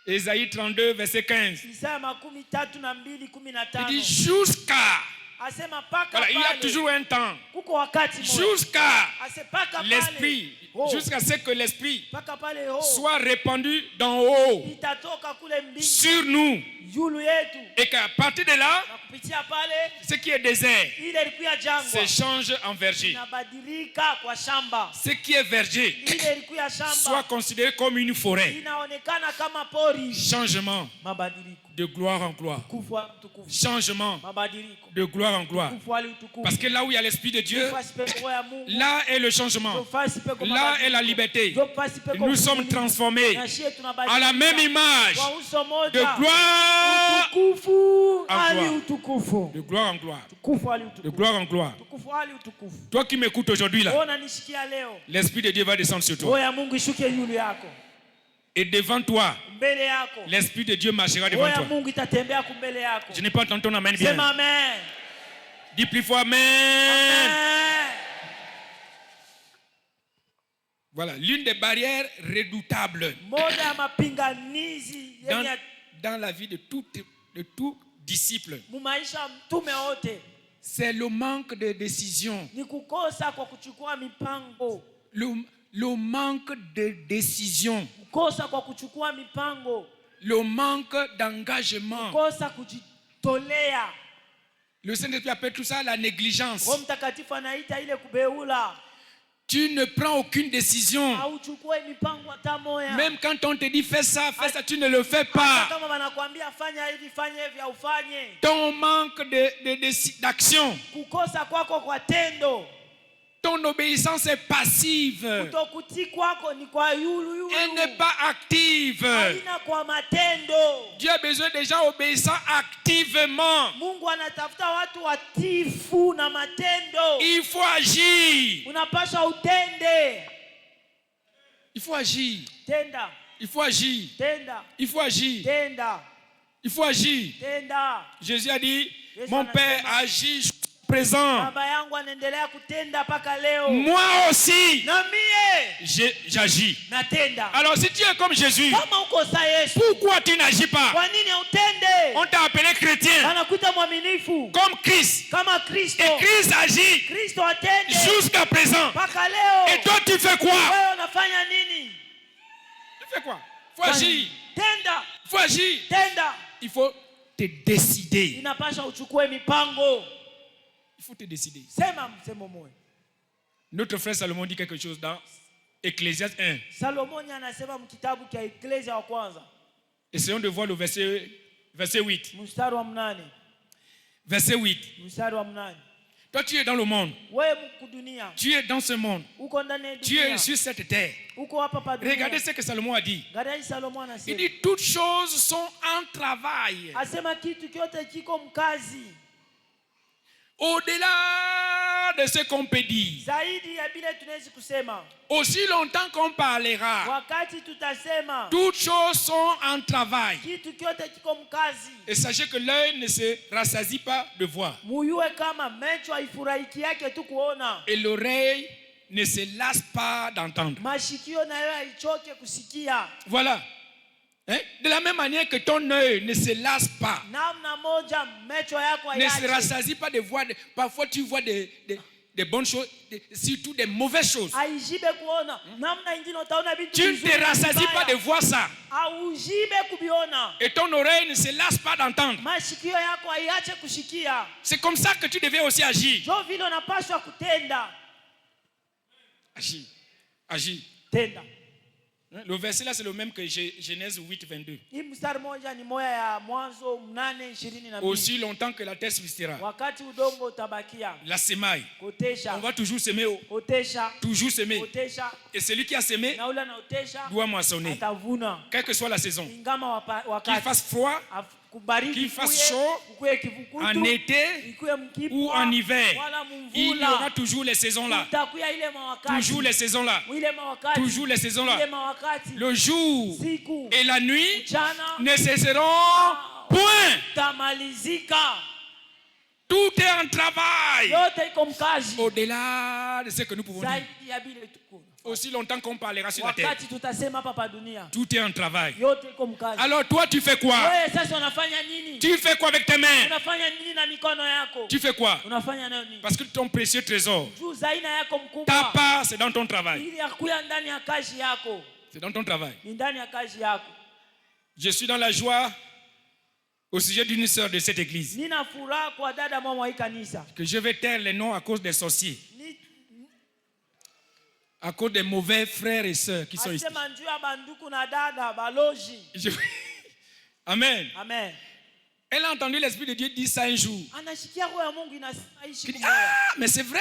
S2: Ésaïe 32, verset 15. Il dit jusqu'à. Voilà, il y a toujours un temps. Jusqu'à l'Esprit. Jusqu'à ce que l'Esprit soit répandu d'en haut sur nous. Et qu'à partir de là, ce qui est désert se change en verger. Ce qui est verger soit considéré comme une forêt. Changement de gloire en gloire. Changement de gloire en gloire. Parce que là où il y a l'Esprit de Dieu, là est le changement. Là est la liberté. Nous sommes transformés à la même image, de gloire en gloire. De gloire en gloire. De gloire en gloire. Toi qui m'écoutes aujourd'hui là, l'Esprit de Dieu va descendre sur toi. Et devant toi, l'Esprit de Dieu marchera devant toi. Je n'ai pas entendu ton amen bien. Dis plus fort amen. Voilà, l'une des barrières redoutables dans la vie de tout disciple, c'est le manque de décision. Le manque de décision. Le manque d'engagement. Le Saint-Esprit appelle tout ça la négligence. Tu ne prends aucune décision. Même quand on te dit fais ça, tu ne le fais pas. Ton manque d'action. Ton obéissance est passive. Elle n'est pas active. Dieu a besoin des gens obéissants activement. Il faut agir. Il faut agir. Il faut agir. Il faut agir. Il faut agir. Jésus a dit, mon Père agit présent. Moi aussi, j'agis. Alors si tu es comme Jésus, pourquoi tu n'agis pas? On t'a appelé chrétien comme Christ. Et Christ agit jusqu'à présent. Et toi tu fais quoi? Tu fais quoi? Il faut agir. Il faut agir. Il faut te décider. Il faut te décider. Notre frère Salomon dit quelque chose dans Ecclésiaste 1. Essayons de voir le verset 8. Verset 8.
S3: Mstari wa 8.
S2: Toi, tu es dans le monde.
S3: Wewe mkudunia.
S2: Tu es dans ce monde.
S3: Uko ndani ya dunia.
S2: Tu es sur cette terre.
S3: Uko hapa pa dunia.
S2: Regardez ce que Salomon a dit.
S3: Angalia Salomo anasema.
S2: Il dit toutes choses sont en travail.
S3: Asema kitu kyote kiko mkazi.
S2: Au-delà de ce qu'on peut dire.
S3: Zaidi ya bila tunaweza kusema.
S2: Aussi longtemps qu'on parlera.
S3: Wakati tutasema.
S2: Toutes choses sont en travail.
S3: Kitu kyote kiko mkazi.
S2: Et sachez que l'œil ne se rassasie pas de voir.
S3: Muyue kama macho haifurahiki yake tu kuona.
S2: Et l'oreille ne se lasse pas d'entendre.
S3: Mashikio nayo haichoke kusikia.
S2: Voilà. Hein? De la même manière que ton œil ne se lasse pas, ne se rassasie pas de voir, parfois tu vois des bonnes choses, surtout des mauvaises choses. Tu ne te rassasies pas de voir ça. Et ton oreille ne se lasse pas d'entendre. C'est comme ça que tu devais aussi agir. Agir. Agir. Le verset là c'est le même que Genèse 8, 22. Aussi longtemps que la terre subsistera, la semaille, on va toujours s'aimer. Toujours s'aimer. Et celui qui a semé doit moissonner. Quelle que soit la saison. Qu'il fasse froid, qu'il fasse chaud, en été ou en hiver, il y aura toujours les saisons là. Toujours les saisons là. Toujours les saisons là. Le jour et la nuit ne cesseront point. Tout est en travail. Au-delà de ce que nous pouvons dire. Aussi longtemps qu'on parlera sur la terre. Tout est en travail. Alors toi tu fais quoi? Tu fais quoi avec tes mains? Tu fais quoi? Parce que ton précieux trésor, ta part c'est dans ton travail. C'est dans ton travail. Je suis dans la joie au sujet d'une sœur de cette église, que je vais taire les noms à cause des sorciers, à cause des mauvais frères et sœurs qui sont ici. Amen.
S3: Amen.
S2: Elle a entendu l'Esprit de Dieu dire ça un jour. Dit, mais c'est vrai.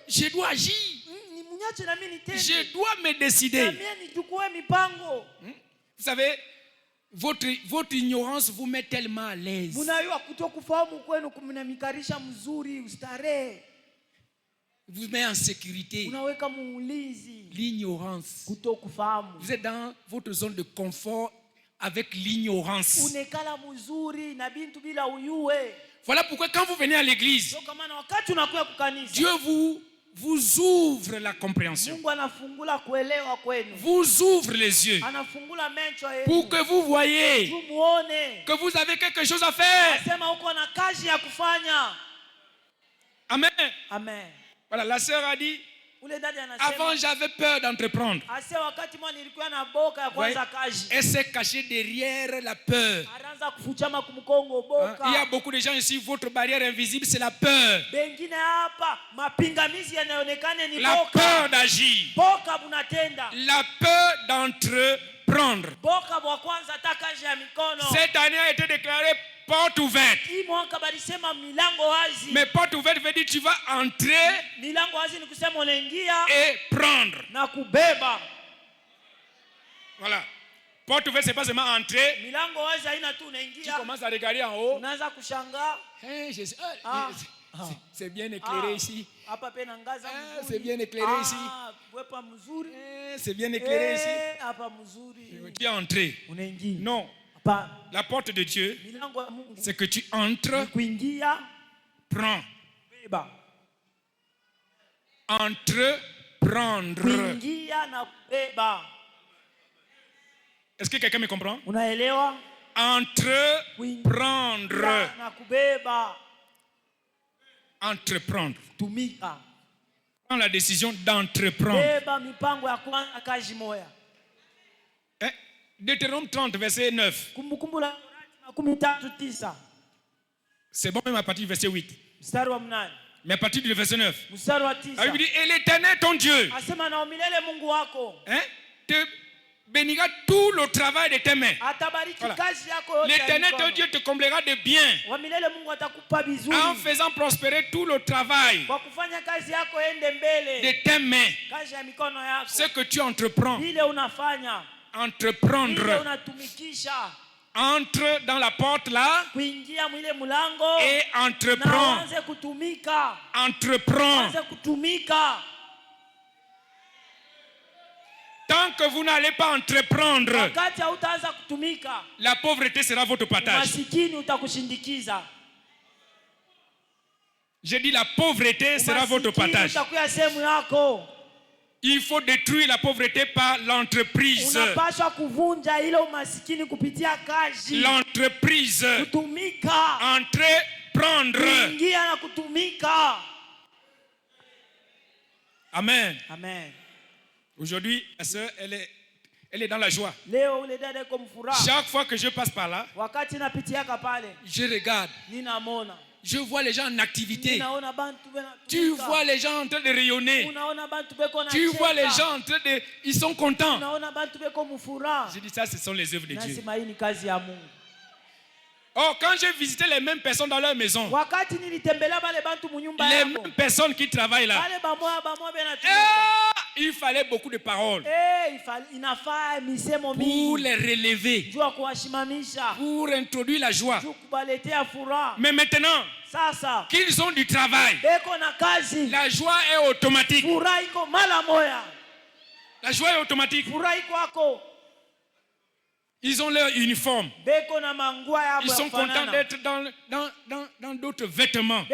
S2: Je dois agir. Je dois me décider. Vous savez, votre ignorance vous met tellement à l'aise. Vous met en sécurité. L'ignorance. Vous êtes dans votre zone de confort avec l'ignorance. Voilà pourquoi quand vous venez à l'église, Dieu vous ouvre la compréhension. Vous ouvre les yeux pour que vous voyez que vous avez quelque chose à faire. Amen.
S3: Amen.
S2: Voilà, la sœur a dit, avant j'avais peur d'entreprendre. Elle s'est cachée derrière la peur. Il y a beaucoup de gens ici, votre barrière invisible c'est la peur. La peur d'agir. La peur d'entreprendre. Cette année a été déclarée porte ouverte. Mais porte ouverte veut dire tu vas entrer et prendre. Voilà. Porte ouverte, c'est pas seulement entrer. Tu commences à regarder en haut. C'est bien éclairé ici. C'est bien éclairé ici. C'est bien éclairé ici. Tu es entré. Non. La porte de Dieu, c'est que tu entres, prends. Entreprendre. Est-ce que quelqu'un me comprend? Entreprendre. Entreprendre. Prends la décision d'entreprendre. Deutéronome 30, verset 9. C'est bon même à partir du verset 8. Mais à partir du verset 9. Il dit, et l'Éternel ton Dieu bénira tout le travail de tes mains.
S3: Voilà.
S2: L'Éternel ton Dieu te comblera de bien en faisant prospérer tout le travail de tes mains. Ce que tu entreprends. Entreprendre. Entre dans la porte là et entreprends. Entreprends. Tant que vous n'allez pas entreprendre, la pauvreté sera votre partage. J'ai dit la pauvreté sera votre partage. Il faut détruire la pauvreté par l'entreprise. L'entreprise. Entreprendre. Amen.
S3: Amen.
S2: Aujourd'hui, la sœur, elle est dans la joie. Chaque fois que je passe par là, je regarde. Je vois les gens en activité. Tu vois les gens en train de rayonner. Tu vois les gens en train de... Ils sont contents. Je dis ça, ce sont les œuvres de Dieu. Oh, quand j'ai visité les mêmes personnes dans leur maison, les mêmes personnes qui travaillent là, il fallait beaucoup de paroles pour les relever, pour introduire la joie. Mais maintenant qu'ils ont du travail, la joie est automatique. La joie est automatique. Ils ont leur uniforme. Ils sont contents d'être dans d'autres vêtements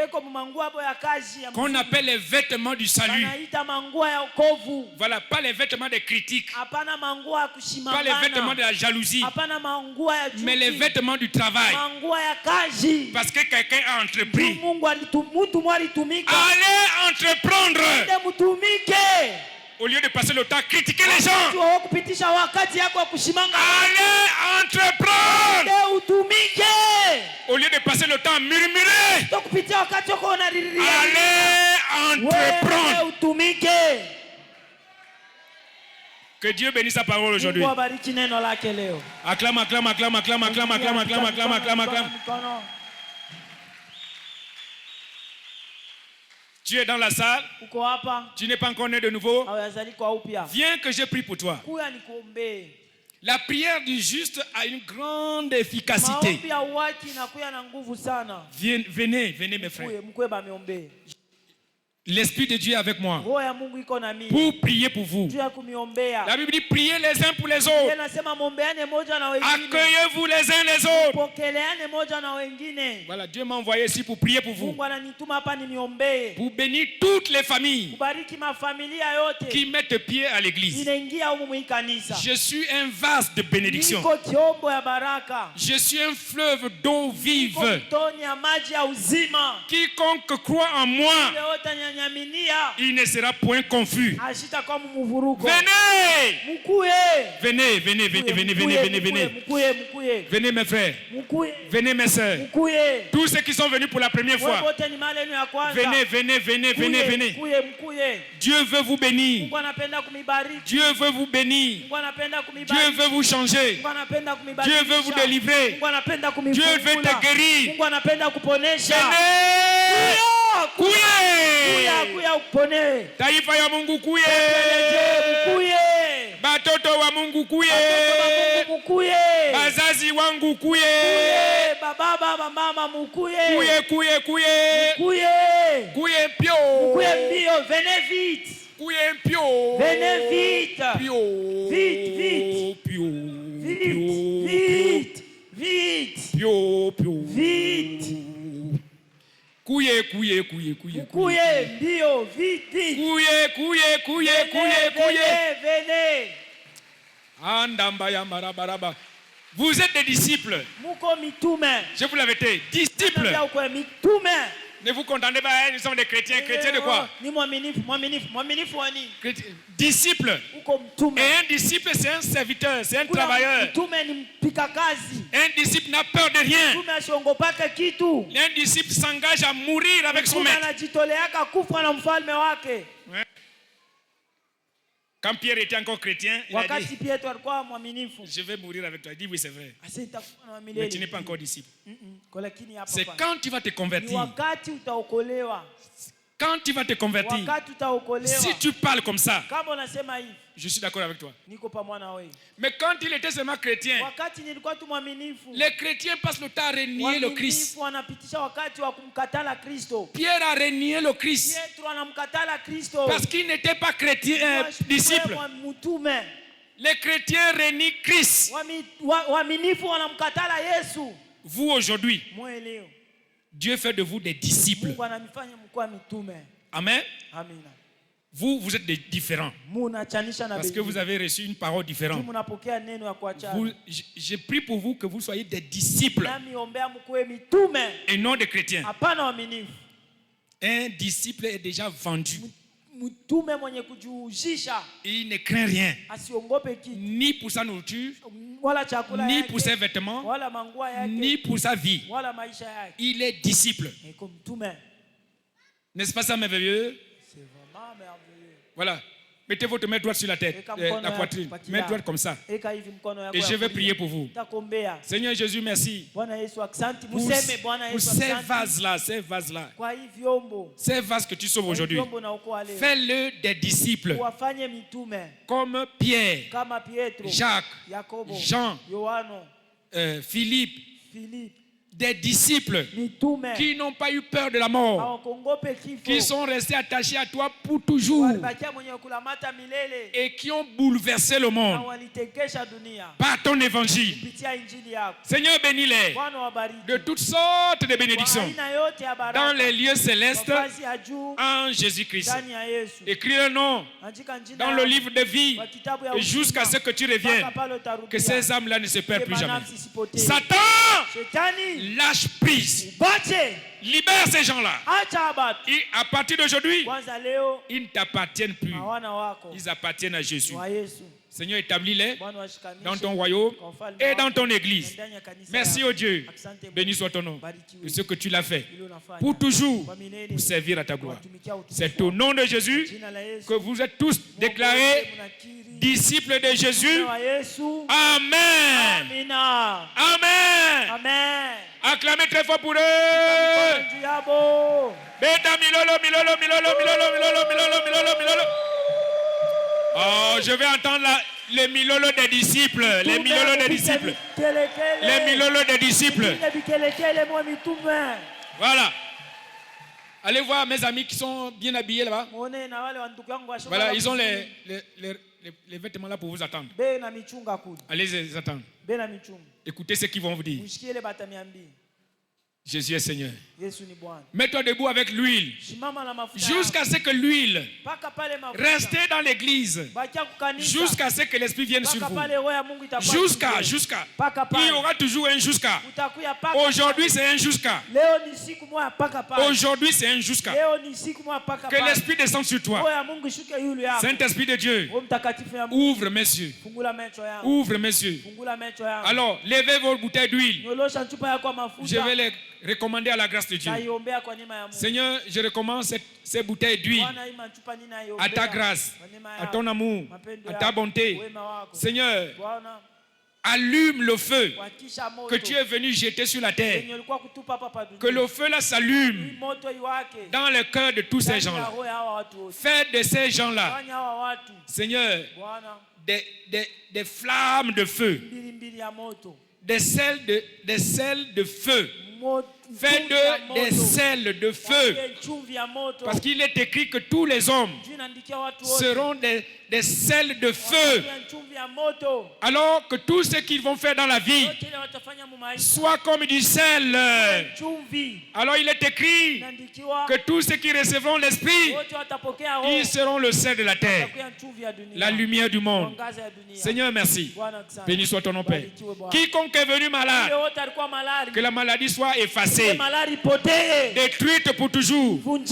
S2: qu'on appelle les vêtements du salut. Voilà, pas les vêtements des critiques, pas les vêtements de la jalousie, mais les vêtements du travail. Parce que quelqu'un a entrepris. Allez entreprendre. Au lieu de passer le temps à critiquer les gens, allez entreprendre. Au lieu de passer le temps à murmurer, allez entreprendre. Que Dieu bénisse sa parole aujourd'hui. Acclame, acclame, acclame, acclame, acclame, acclame, acclame, acclame, acclame, acclame. Tu es dans la salle. Tu n'es pas encore né de nouveau. Viens que je prie pour toi. La prière du juste a une grande efficacité. Venez mes frères. L'Esprit de Dieu est avec moi pour prier pour vous. La Bible dit priez les uns pour les autres. Accueillez-vous les uns les autres. Voilà, Dieu m'a envoyé ici pour prier pour vous. Pour bénir toutes les familles qui mettent pied à l'église. Je suis un vase de bénédiction. Je suis un fleuve d'eau vive. Quiconque croit en moi, il ne sera point confus. Venez. Venez mes frères. Venez mes sœurs. Tous ceux qui sont venus pour la première fois. Venez. Dieu veut vous bénir. Dieu veut vous bénir. Dieu veut vous changer. Dieu veut vous délivrer. Dieu veut te guérir. Kuye. Taifa ya Mungu kuye. Batoto wa Mungu kuye. Bazazi wangu kuye.
S3: Mama mukuye.
S2: Kuye. Kuye pio.
S3: Venez vite.
S2: Kuye pio.
S3: Venez vite.
S2: Pio.
S3: Vite.
S2: Pio.
S3: Vite.
S2: Pio.
S3: Vite.
S2: Kuye.
S3: Bio, vite.
S2: Kuye.
S3: Venez.
S2: Andambaya marabaraba. Vous êtes des disciples. Je vous l'avais dit, disciples. Ne vous contentez pas, nous sommes des chrétiens. Chrétiens de quoi? Disciples. Et un disciple, c'est un serviteur, c'est un travailleur. Un disciple n'a peur de rien. Un disciple s'engage à mourir avec son maître. Quand Pierre était encore chrétien, il a dit,
S3: je
S2: vais mourir avec toi. Il dit, oui, c'est vrai. Mais tu n'es pas encore disciple. C'est quand tu vas te convertir. Quand tu vas te convertir, si tu parles comme ça, je suis d'accord avec toi. Mais quand il était seulement chrétien, les chrétiens passent le temps à renier le Christ. Pierre a renié le Christ parce qu'il n'était pas chrétien, disciple. Les chrétiens renient Christ. Vous aujourd'hui, Dieu fait de vous des disciples. Amen. Vous êtes des différents. Parce que vous avez reçu une parole différente. Je prie pour vous que vous soyez des disciples et non des chrétiens. Un disciple est déjà vendu. Il ne craint rien. Ni pour sa nourriture, ni pour ses vêtements, ni pour sa vie. Il est disciple. N'est-ce pas ça merveilleux?
S3: C'est vraiment merveilleux.
S2: Voilà. Mettez votre main droite sur la tête, la poitrine. Main droite comme ça. Et je vais prier pour vous. Seigneur Jésus, merci. Pour ces vases-là, ces vases que tu sauves aujourd'hui. Fais-le des disciples. Comme Pierre, Jacques, Jean, Philippe. Des disciples qui n'ont pas eu peur de la mort, qui sont restés attachés à toi pour toujours et qui ont bouleversé le monde par ton évangile. Seigneur, bénis-les de toutes sortes de bénédictions dans les lieux célestes en Jésus-Christ. Écris le nom dans le livre de vie jusqu'à ce que tu reviennes, que ces âmes-là ne se perdent plus jamais. Satan, lâche prise. Libère ces gens-là. Et à partir d'aujourd'hui, ils ne t'appartiennent plus. Ils appartiennent à Jésus. Seigneur, établis-les dans ton royaume et dans ton église. Merci au Dieu. Béni soit ton nom de ce que tu l'as fait. Pour toujours, pour servir à ta gloire. C'est au nom de Jésus que vous êtes tous déclarés disciples de Jésus. Amen. Amen. Acclamez très fort pour eux. Oh, je vais entendre les milolo des disciples. Les milolo des disciples. Les milolo des disciples. Voilà. Allez voir mes amis qui sont bien habillés là-bas. Voilà, ils ont les vêtements là pour vous attendre. Allez les attendre. Écoutez ce qu'ils vont vous dire. Jésus est Seigneur. Mets-toi debout avec l'huile. Jusqu'à ce que l'huile reste dans l'église. Jusqu'à ce que l'Esprit vienne sur vous. Jusqu'à. Il y aura toujours un jusqu'à. Aujourd'hui c'est un jusqu'à. Aujourd'hui c'est un jusqu'à. Que l'Esprit descende sur toi. Saint-Esprit de Dieu, ouvre mes yeux. Ouvre mes yeux. Alors, levez vos bouteilles d'huile. Je vais les recommander à la grâce de Dieu. Seigneur, je recommande ces bouteilles d'huile à ta grâce, à ton amour, à ta bonté. Seigneur, allume le feu que tu es venu jeter sur la terre. Que le feu là s'allume dans le cœur de tous ces gens-là. Fais de ces gens-là, Seigneur, des flammes de feu, des sels de feu. Fais des sels de feu. Parce qu'il est écrit que tous les hommes seront des sels de feu. Alors que tout ce qu'ils vont faire dans la vie soit comme du sel. Alors il est écrit que tous ceux qui recevront l'Esprit, ils seront le sel de la terre, la lumière du monde. Seigneur, merci. Béni soit ton nom, Père. Quiconque est venu malade, que la maladie soit effacée, détruite pour toujours. Au nom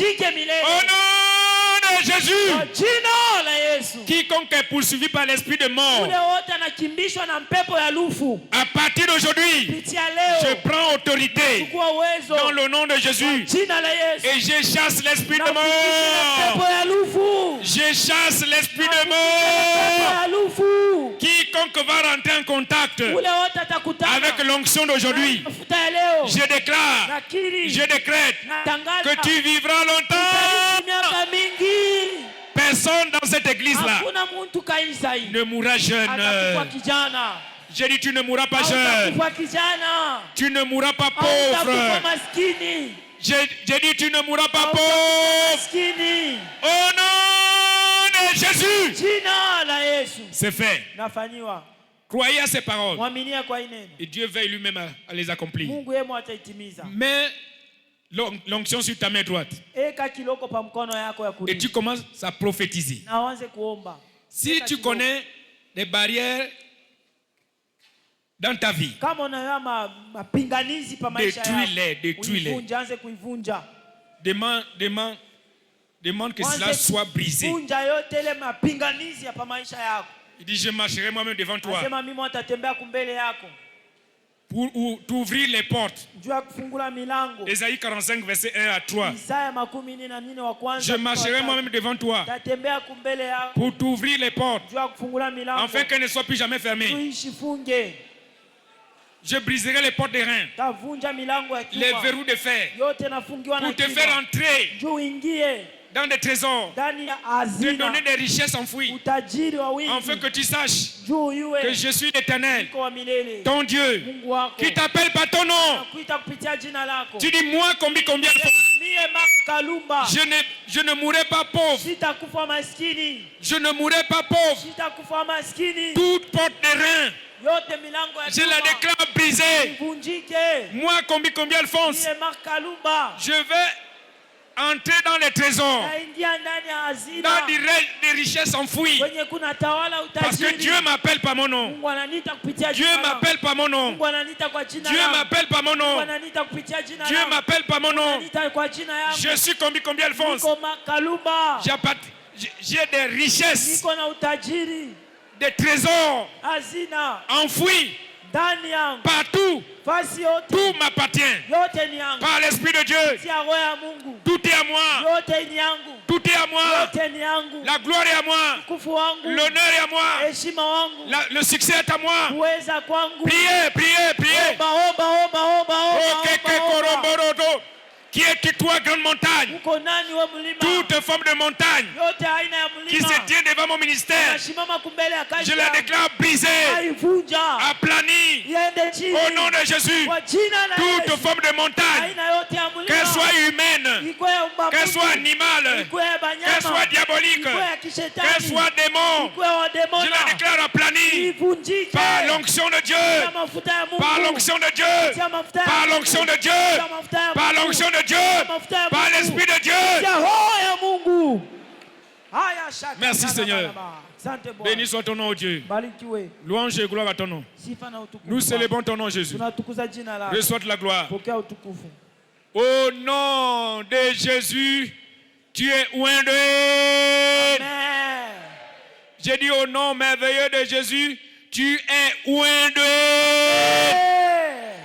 S2: de Jésus.
S3: Kwa jina la Yesu.
S2: Quiconque est poursuivi par l'esprit de mort.
S3: Ule wote anakimbishwa na mpepo ya lufu.
S2: À partir d'aujourd'hui,
S3: Kupitia leo.
S2: je prends autorité
S3: Chukua uwezo.
S2: dans le nom de Jésus.
S3: Kwa jina la Yesu.
S2: Et je chasse l'esprit de
S3: Mpepo
S2: mort.
S3: ya lufu.
S2: Je chasse l'esprit de
S3: Mpepo
S2: mort.
S3: ya lufu.
S2: Quiconque va rentrer en contact
S3: Ule wote atakutana.
S2: avec l'onction d'aujourd'hui,
S3: Mafuta ya leo.
S2: je déclare,
S3: Nakiri.
S2: je décrète
S3: Natangaza.
S2: que tu vivras longtemps.
S3: Miaka mingi.
S2: Personne dans cette église-là
S3: Hakuna mtu kanisa hii.
S2: ne mourra jeune.
S3: Atakufa kijana.
S2: J'ai dit tu ne mourras pas jeune.
S3: Atakufa kijana.
S2: Tu ne mourras pas
S3: Atakufa
S2: pauvre.
S3: maskini.
S2: J'ai dit tu ne mourras pas pauvre.
S3: Maskini.
S2: Au nom de Jésus.
S3: Jina la Yesu.
S2: C'est fait.
S3: Nafanyiwa.
S2: Croyez à ces paroles.
S3: Mwaminie kwa hii neno.
S2: Et Dieu veille lui-même à les accomplir.
S3: Mungu yeye ataitimiza.
S2: Mais l'onction sur ta main droite.
S3: Eka kiloko pa mkono yako ya
S2: Et
S3: kulia.
S2: tu commences à prophétiser.
S3: Na uanze kuomba.
S2: Si tu connais des barrières dans ta vie,
S3: Kama unayo mapinganizi pa maisha yako.
S2: détruis-les.
S3: Uivunje, anze kuivunja.
S2: Demande que cela soit brisé.
S3: Vunja yote ile mapinganizi ya pa maisha yako.
S2: Il dit je marcherai moi-même devant toi
S3: Anasema mimi nitatembea kumbele yako.
S2: pour t'ouvrir les portes.
S3: Juu ya kufungula milango.
S2: Ésaïe 45 verset 1 à 3.
S3: Isaya 44 wa kwanza.
S2: Je marcherai moi-même devant toi
S3: Tatembea kumbele yako.
S2: pour t'ouvrir les portes
S3: Juu ya kufungula milango.
S2: afin qu'elles ne soient plus jamais fermées.
S3: Tuishifunge.
S2: Je briserai les portes des reins,
S3: Tavunja milango ya
S2: les
S3: chuma.
S2: verrous de fer
S3: Yote nafungiwa na
S2: pour te
S3: kiba.
S2: faire entrer
S3: Juu ingie
S2: dans des trésors,
S3: ndani ya
S2: te
S3: hazina.
S2: donner des richesses enfouies,
S3: Utajiri wa wingi.
S2: afin que tu saches
S3: Juu yue.
S2: que je suis l'Éternel,
S3: Niko wa milele.
S2: ton Dieu,
S3: Mungu wako.
S2: qui t'appelle par ton nom.
S3: Nakuita kupitia jina lako.
S2: Tu dis moi combien de fois
S3: Mie Kalumba.
S2: je ne mourrai pas pauvre.
S3: Sitakufa maskini.
S2: Je ne mourrai pas pauvre.
S3: Sitakufa maskini.
S2: Toute porte des reins,
S3: Yote milango ya
S2: je la
S3: chuma.
S2: déclare brisée.
S3: Ivunjike.
S2: Moi combien Alphonse,
S3: Mie Kalumba.
S2: je vais entrer dans les trésors,
S3: Naingia ndani ya hazina.
S2: dans des richesses enfouies.
S3: Kwenye kuna tawala
S2: Parce que
S3: utajiri.
S2: Dieu m'appelle par mon nom.
S3: Mungu ananiita kupitia
S2: Dieu
S3: jina langu.
S2: m'appelle par mon nom.
S3: Mungu ananiita kwa jina
S2: Dieu
S3: langu.
S2: m'appelle par mon
S3: Mungu
S2: nom.
S3: ananiita kupitia jina
S2: Dieu
S3: langu.
S2: m'appelle par mon nom.
S3: Ananiita kwa jina yangu.
S2: Je suis combien Alphonse.
S3: Niko Kalumba.
S2: J'ai des richesses,
S3: Niko na utajiri.
S2: des trésors
S3: Hazina.
S2: enfouis
S3: Ndani yangu.
S2: partout.
S3: Fasi yote.
S2: Tout m'appartient.
S3: Yote ni yangu.
S2: Par l'Esprit de Dieu.
S3: Tia roho ya Mungu.
S2: Tout est à moi.
S3: Yote ni yangu.
S2: Tout est à moi.
S3: Yote ni yangu.
S2: La gloire est à moi.
S3: Kufu wangu.
S2: L'honneur est à moi.
S3: Heshima wangu.
S2: Le succès est à moi.
S3: Uweza kwangu.
S2: Priez, priez, priez.
S3: Omba.
S2: Qui es-tu, toi, grande montagne?
S3: Uko nani we mlima?
S2: Toute forme de montagne
S3: Yote aina ya
S2: qui
S3: mlima.
S2: se tient devant mon ministère,
S3: Nasimama kumbele ya kazi
S2: je la
S3: yangu.
S2: déclare brisée,
S3: Aivunja.
S2: aplanie,
S3: Iende chini.
S2: au nom de Jésus.
S3: Kwa jina la
S2: Toute
S3: Yesu.
S2: forme de montagne,
S3: Aina yote ya mlima.
S2: qu'elle soit humaine,
S3: Ikuwe ya umbabuti.
S2: qu'elle soit animale,
S3: Ikuwe ya banyama.
S2: qu'elle soit diabolique,
S3: Ikuwe ya kishetani.
S2: qu'elle soit démon,
S3: Ikuwe wa demona.
S2: je la déclare aplanie
S3: Ivunjike.
S2: par l'onction de Dieu,
S3: Tia mafuta ya Mungu.
S2: par l'onction de Dieu,
S3: Tia mafuta ya
S2: par
S3: Mungu.
S2: l'onction de Dieu,
S3: Tia mafuta ya
S2: par
S3: Mungu.
S2: l'onction de Dieu,
S3: Tia mafuta ya
S2: par
S3: Mungu.
S2: l'Esprit de Dieu.
S3: Tia roho ya Mungu. Haya shaka.
S2: Merci, Seigneur.
S3: Asante Bwana.
S2: Béni soit ton nom, Dieu.
S3: Barikiwe.
S2: Louange et gloire à ton nom.
S3: Sifa na utukufu.
S2: Nous célébrons ton nom, Jésus.
S3: Tunatukuza jina lako.
S2: Reçois de la gloire.
S3: Pokea utukufu.
S2: Au nom de Jésus, tu es oindé.
S3: Amen.
S2: J'ai dit au nom merveilleux de Jésus, tu es oindé.
S3: Amen.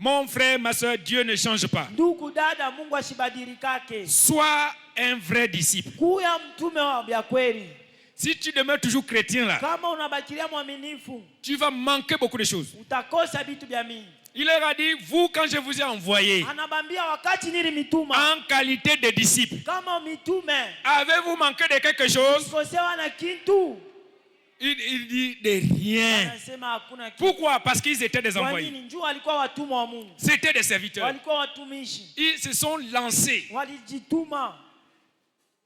S2: Mon frère, ma soeur, Dieu ne change pas.
S3: Ndugu dada, Mungu asibadilikake.
S2: Sois un vrai disciple.
S3: Kuya mtume wa vya kweli.
S2: Si tu demeures toujours chrétien là,
S3: Kama unabakilia mwaminifu,
S2: tu vas manquer beaucoup de choses.
S3: utakosa vitu vya mingi.
S2: Il leur a dit, vous, quand je vous ai envoyé
S3: Anabambia wakati nili mituma.
S2: en qualité de disciple,
S3: Kama mitume,
S2: avez-vous manqué de quelque chose?
S3: kosewa na kintu.
S2: Il dit de rien.
S3: Anasema hakuna kitu.
S2: Pourquoi? Parce qu'ils étaient des
S3: Kwa
S2: envoyés.
S3: nini? Njoo walikuwa watumwa wa Mungu.
S2: C'était des serviteurs.
S3: Walikuwa watumishi.
S2: Ils se sont lancés
S3: Walijituma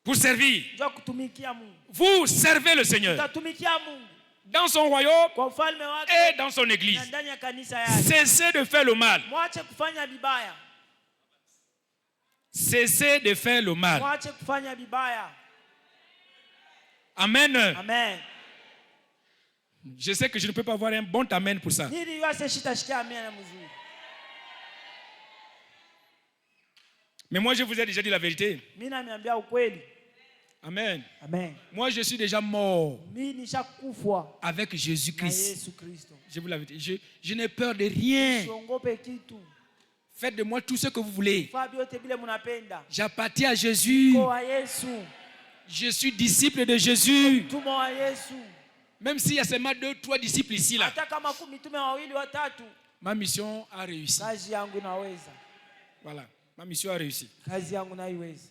S2: pour servir.
S3: njoo kutumikia Mungu.
S2: Vous servez le Seigneur
S3: Utatumikia Mungu
S2: dans son royaume
S3: kwa ufalme wake
S2: et dans son
S3: na
S2: église.
S3: ndani ya kanisa yake.
S2: Cessez de faire le mal.
S3: Mwache kufanya vibaya.
S2: Cessez de faire le mal.
S3: Mwache kufanya vibaya.
S2: Amen.
S3: Amen.
S2: Je sais que je ne peux pas avoir un bon amen pour ça.
S3: Nili yose shitashikia amen mzuri.
S2: Mais moi, je vous ai déjà dit la vérité.
S3: Mimi naambia ukweli.
S2: Amen.
S3: Amen.
S2: Moi, je suis déjà mort
S3: Mimi nishakufa
S2: avec
S3: na
S2: Jésus-Christ.
S3: Yesu Kristo.
S2: Je vous l'avais dit. Je n'ai peur de rien.
S3: Usiogope kitu.
S2: Faites de moi tout ce que vous voulez.
S3: Fanya vyote vile mnapenda.
S2: J'appartiens à Jésus.
S3: Kwa Yesu.
S2: Je suis disciple de Jésus.
S3: Mtume wa Yesu.
S2: Même s'il y a seulement 2-3 disciples ici là.
S3: Hata kama mitume wawili watatu.
S2: Ma mission a réussi.
S3: Kazi yangu inaweza.
S2: Voilà. Ma mission a réussi.
S3: Kazi yangu naiweza.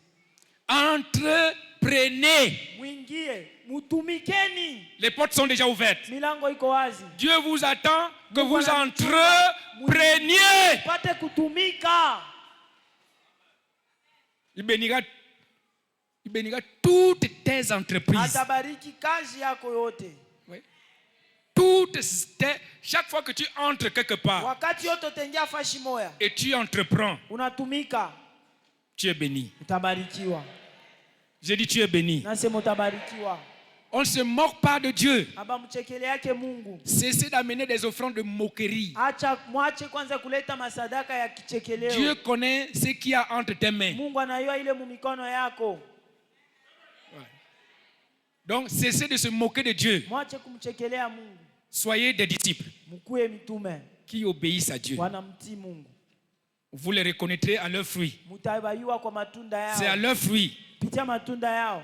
S2: Entreprenez.
S3: Mwingie, mutumikeni.
S2: Les portes sont déjà ouvertes.
S3: Milango iko wazi.
S2: Dieu vous attend que vous entrepreniez.
S3: Pate kutumika.
S2: Il bénira toutes tes entreprises.
S3: Atabariki kazi yako yote.
S2: Oui. Chaque fois que tu entres quelque part
S3: wakati yote utaingia fashi moya
S2: et tu entreprends,
S3: unatumika,
S2: tu es béni.
S3: Utabarikiwa.
S2: J'ai dit tu es béni.
S3: Nasema utabarikiwa.
S2: On ne se moque pas de Dieu.
S3: Aba mchekele yake Mungu.
S2: Cessez d'amener des offrandes de moquerie.
S3: Acha mwache kwanza kuleta masadaka ya kichekeleo.
S2: Dieu connaît ce qu'il y a entre tes mains.
S3: Mungu anajua ile mumikono yako.
S2: Ouais. Donc cessez de se moquer de Dieu.
S3: Mwache kumchekelea Mungu.
S2: Soyez des disciples
S3: Mkuwe mitume
S2: qui obéissent à Dieu.
S3: wanamtii Mungu.
S2: Vous les reconnaîtrez à leurs fruits.
S3: Mutabayua kwa matunda yao.
S2: C'est à leurs fruits.
S3: Pitia matunda yao.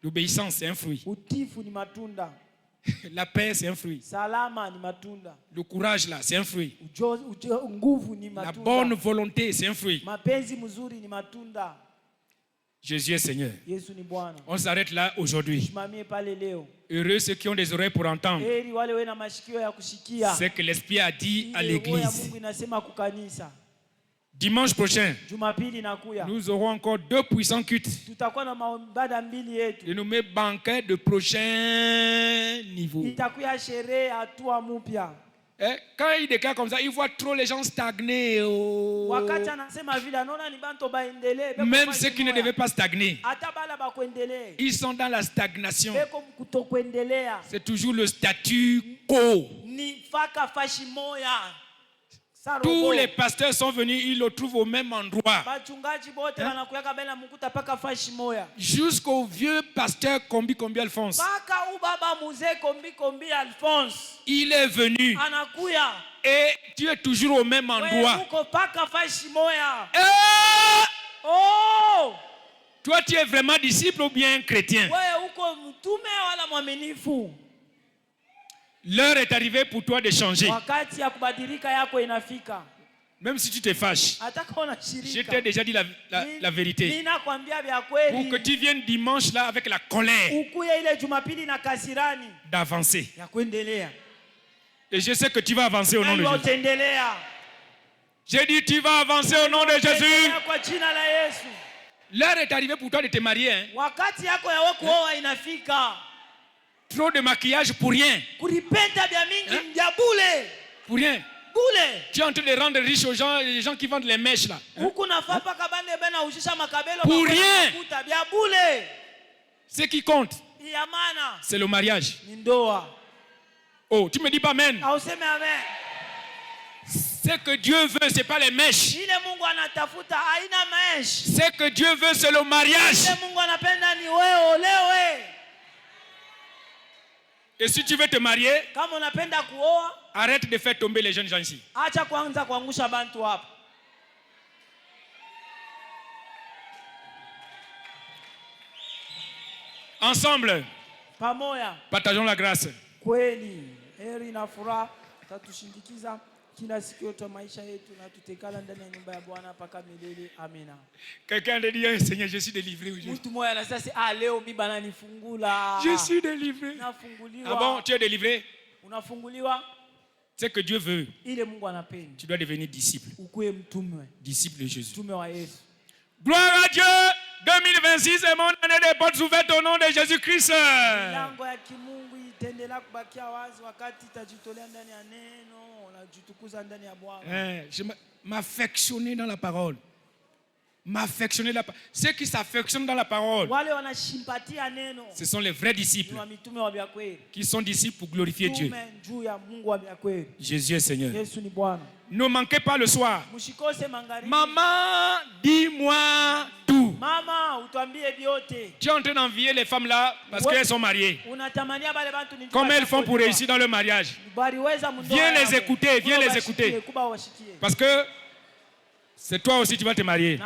S2: L'obéissance, c'est un fruit.
S3: Utifu ni matunda.
S2: La paix, c'est un fruit.
S3: Salama ni matunda.
S2: Le courage, là, c'est un fruit.
S3: Nguvu ni
S2: La
S3: matunda.
S2: bonne volonté, c'est un fruit.
S3: Mapenzi mzuri ni matunda.
S2: Jésus est Seigneur.
S3: Yesu ni Bwana.
S2: On s'arrête là aujourd'hui.
S3: Simamie pale leo.
S2: Heureux ceux qui ont des oreilles pour entendre.
S3: Heri wale wena mashikio ya kusikia.
S2: C'est que l'Esprit a dit à
S3: Ile roho ya
S2: l'église.
S3: Mungu inasema kukanisa.
S2: Dimanche prochain,
S3: Jumapili nakuya.
S2: nous aurons encore 2 puissants cultes.
S3: Tutakuwa na maibada mbili yetu.
S2: Dénommés banquet de prochain niveau.
S3: Itakuya sherehe hatua mpya.
S2: Quand il déclare comme ça, il voit trop les gens stagner. Oh.
S3: Wakati anasema vile anaona ni bantu baendelee.
S2: Même ceux qui ne devaient pas stagner,
S3: Hata bala bakuendelee.
S2: ils sont dans la stagnation.
S3: Beko kutokuendelea.
S2: C'est toujours le statu quo.
S3: Ni faka fashi moya.
S2: Tous les pasteurs sont venus, ils le trouvent au même endroit. Jusqu'au vieux pasteur Kombi Alphonse. Il est venu. Et tu es toujours au même endroit.
S3: Oh!
S2: Toi, tu es vraiment disciple ou bien chrétien? L'heure est arrivée pour toi de changer. Même si tu te fâches, je t'ai déjà dit la vérité. Pour que tu viennes dimanche là avec la colère, d'avancer. Et je sais que tu vas avancer au nom de Jésus. J'ai dit tu vas avancer au nom de Jésus. L'heure est arrivée pour toi de te marier. Hein? Trop de maquillage pour rien. Hein? Pour rien. Tu es en train de rendre riche aux gens, les gens qui vendent les mèches là. Hein? Pour rien. Ce qui compte, c'est le mariage. Oh, tu me dis pas amen. Ce que Dieu veut, c'est pas les mèches. Ce que Dieu veut, c'est le mariage. Et si tu veux te marier, arrête de faire tomber les jeunes gens ici. Ensemble, partageons la grâce. Quelqu'un a dit, Seigneur, je suis délivré aujourd'hui. Je suis délivré. Ah bon, tu es délivré? C'est que Dieu veut. Tu dois devenir disciple. Disciple de Jésus. Gloire à Dieu. 2026 est mon année des portes ouvertes au nom de Jésus-Christ. Je m'affectionner dans la parole. M'affectionner la parole. Ceux qui s'affectionnent dans la parole, ce sont les vrais disciples qui sont disciples pour glorifier Dieu. Jésus est Seigneur. Ne manquez pas le soir. Maman, dis-moi tout. Tu es en train d'envier les femmes là parce qu'elles sont mariées. Comment elles font pour réussir dans le mariage? Viens les écouter, viens les écouter. Parce que c'est toi aussi tu vas te marier.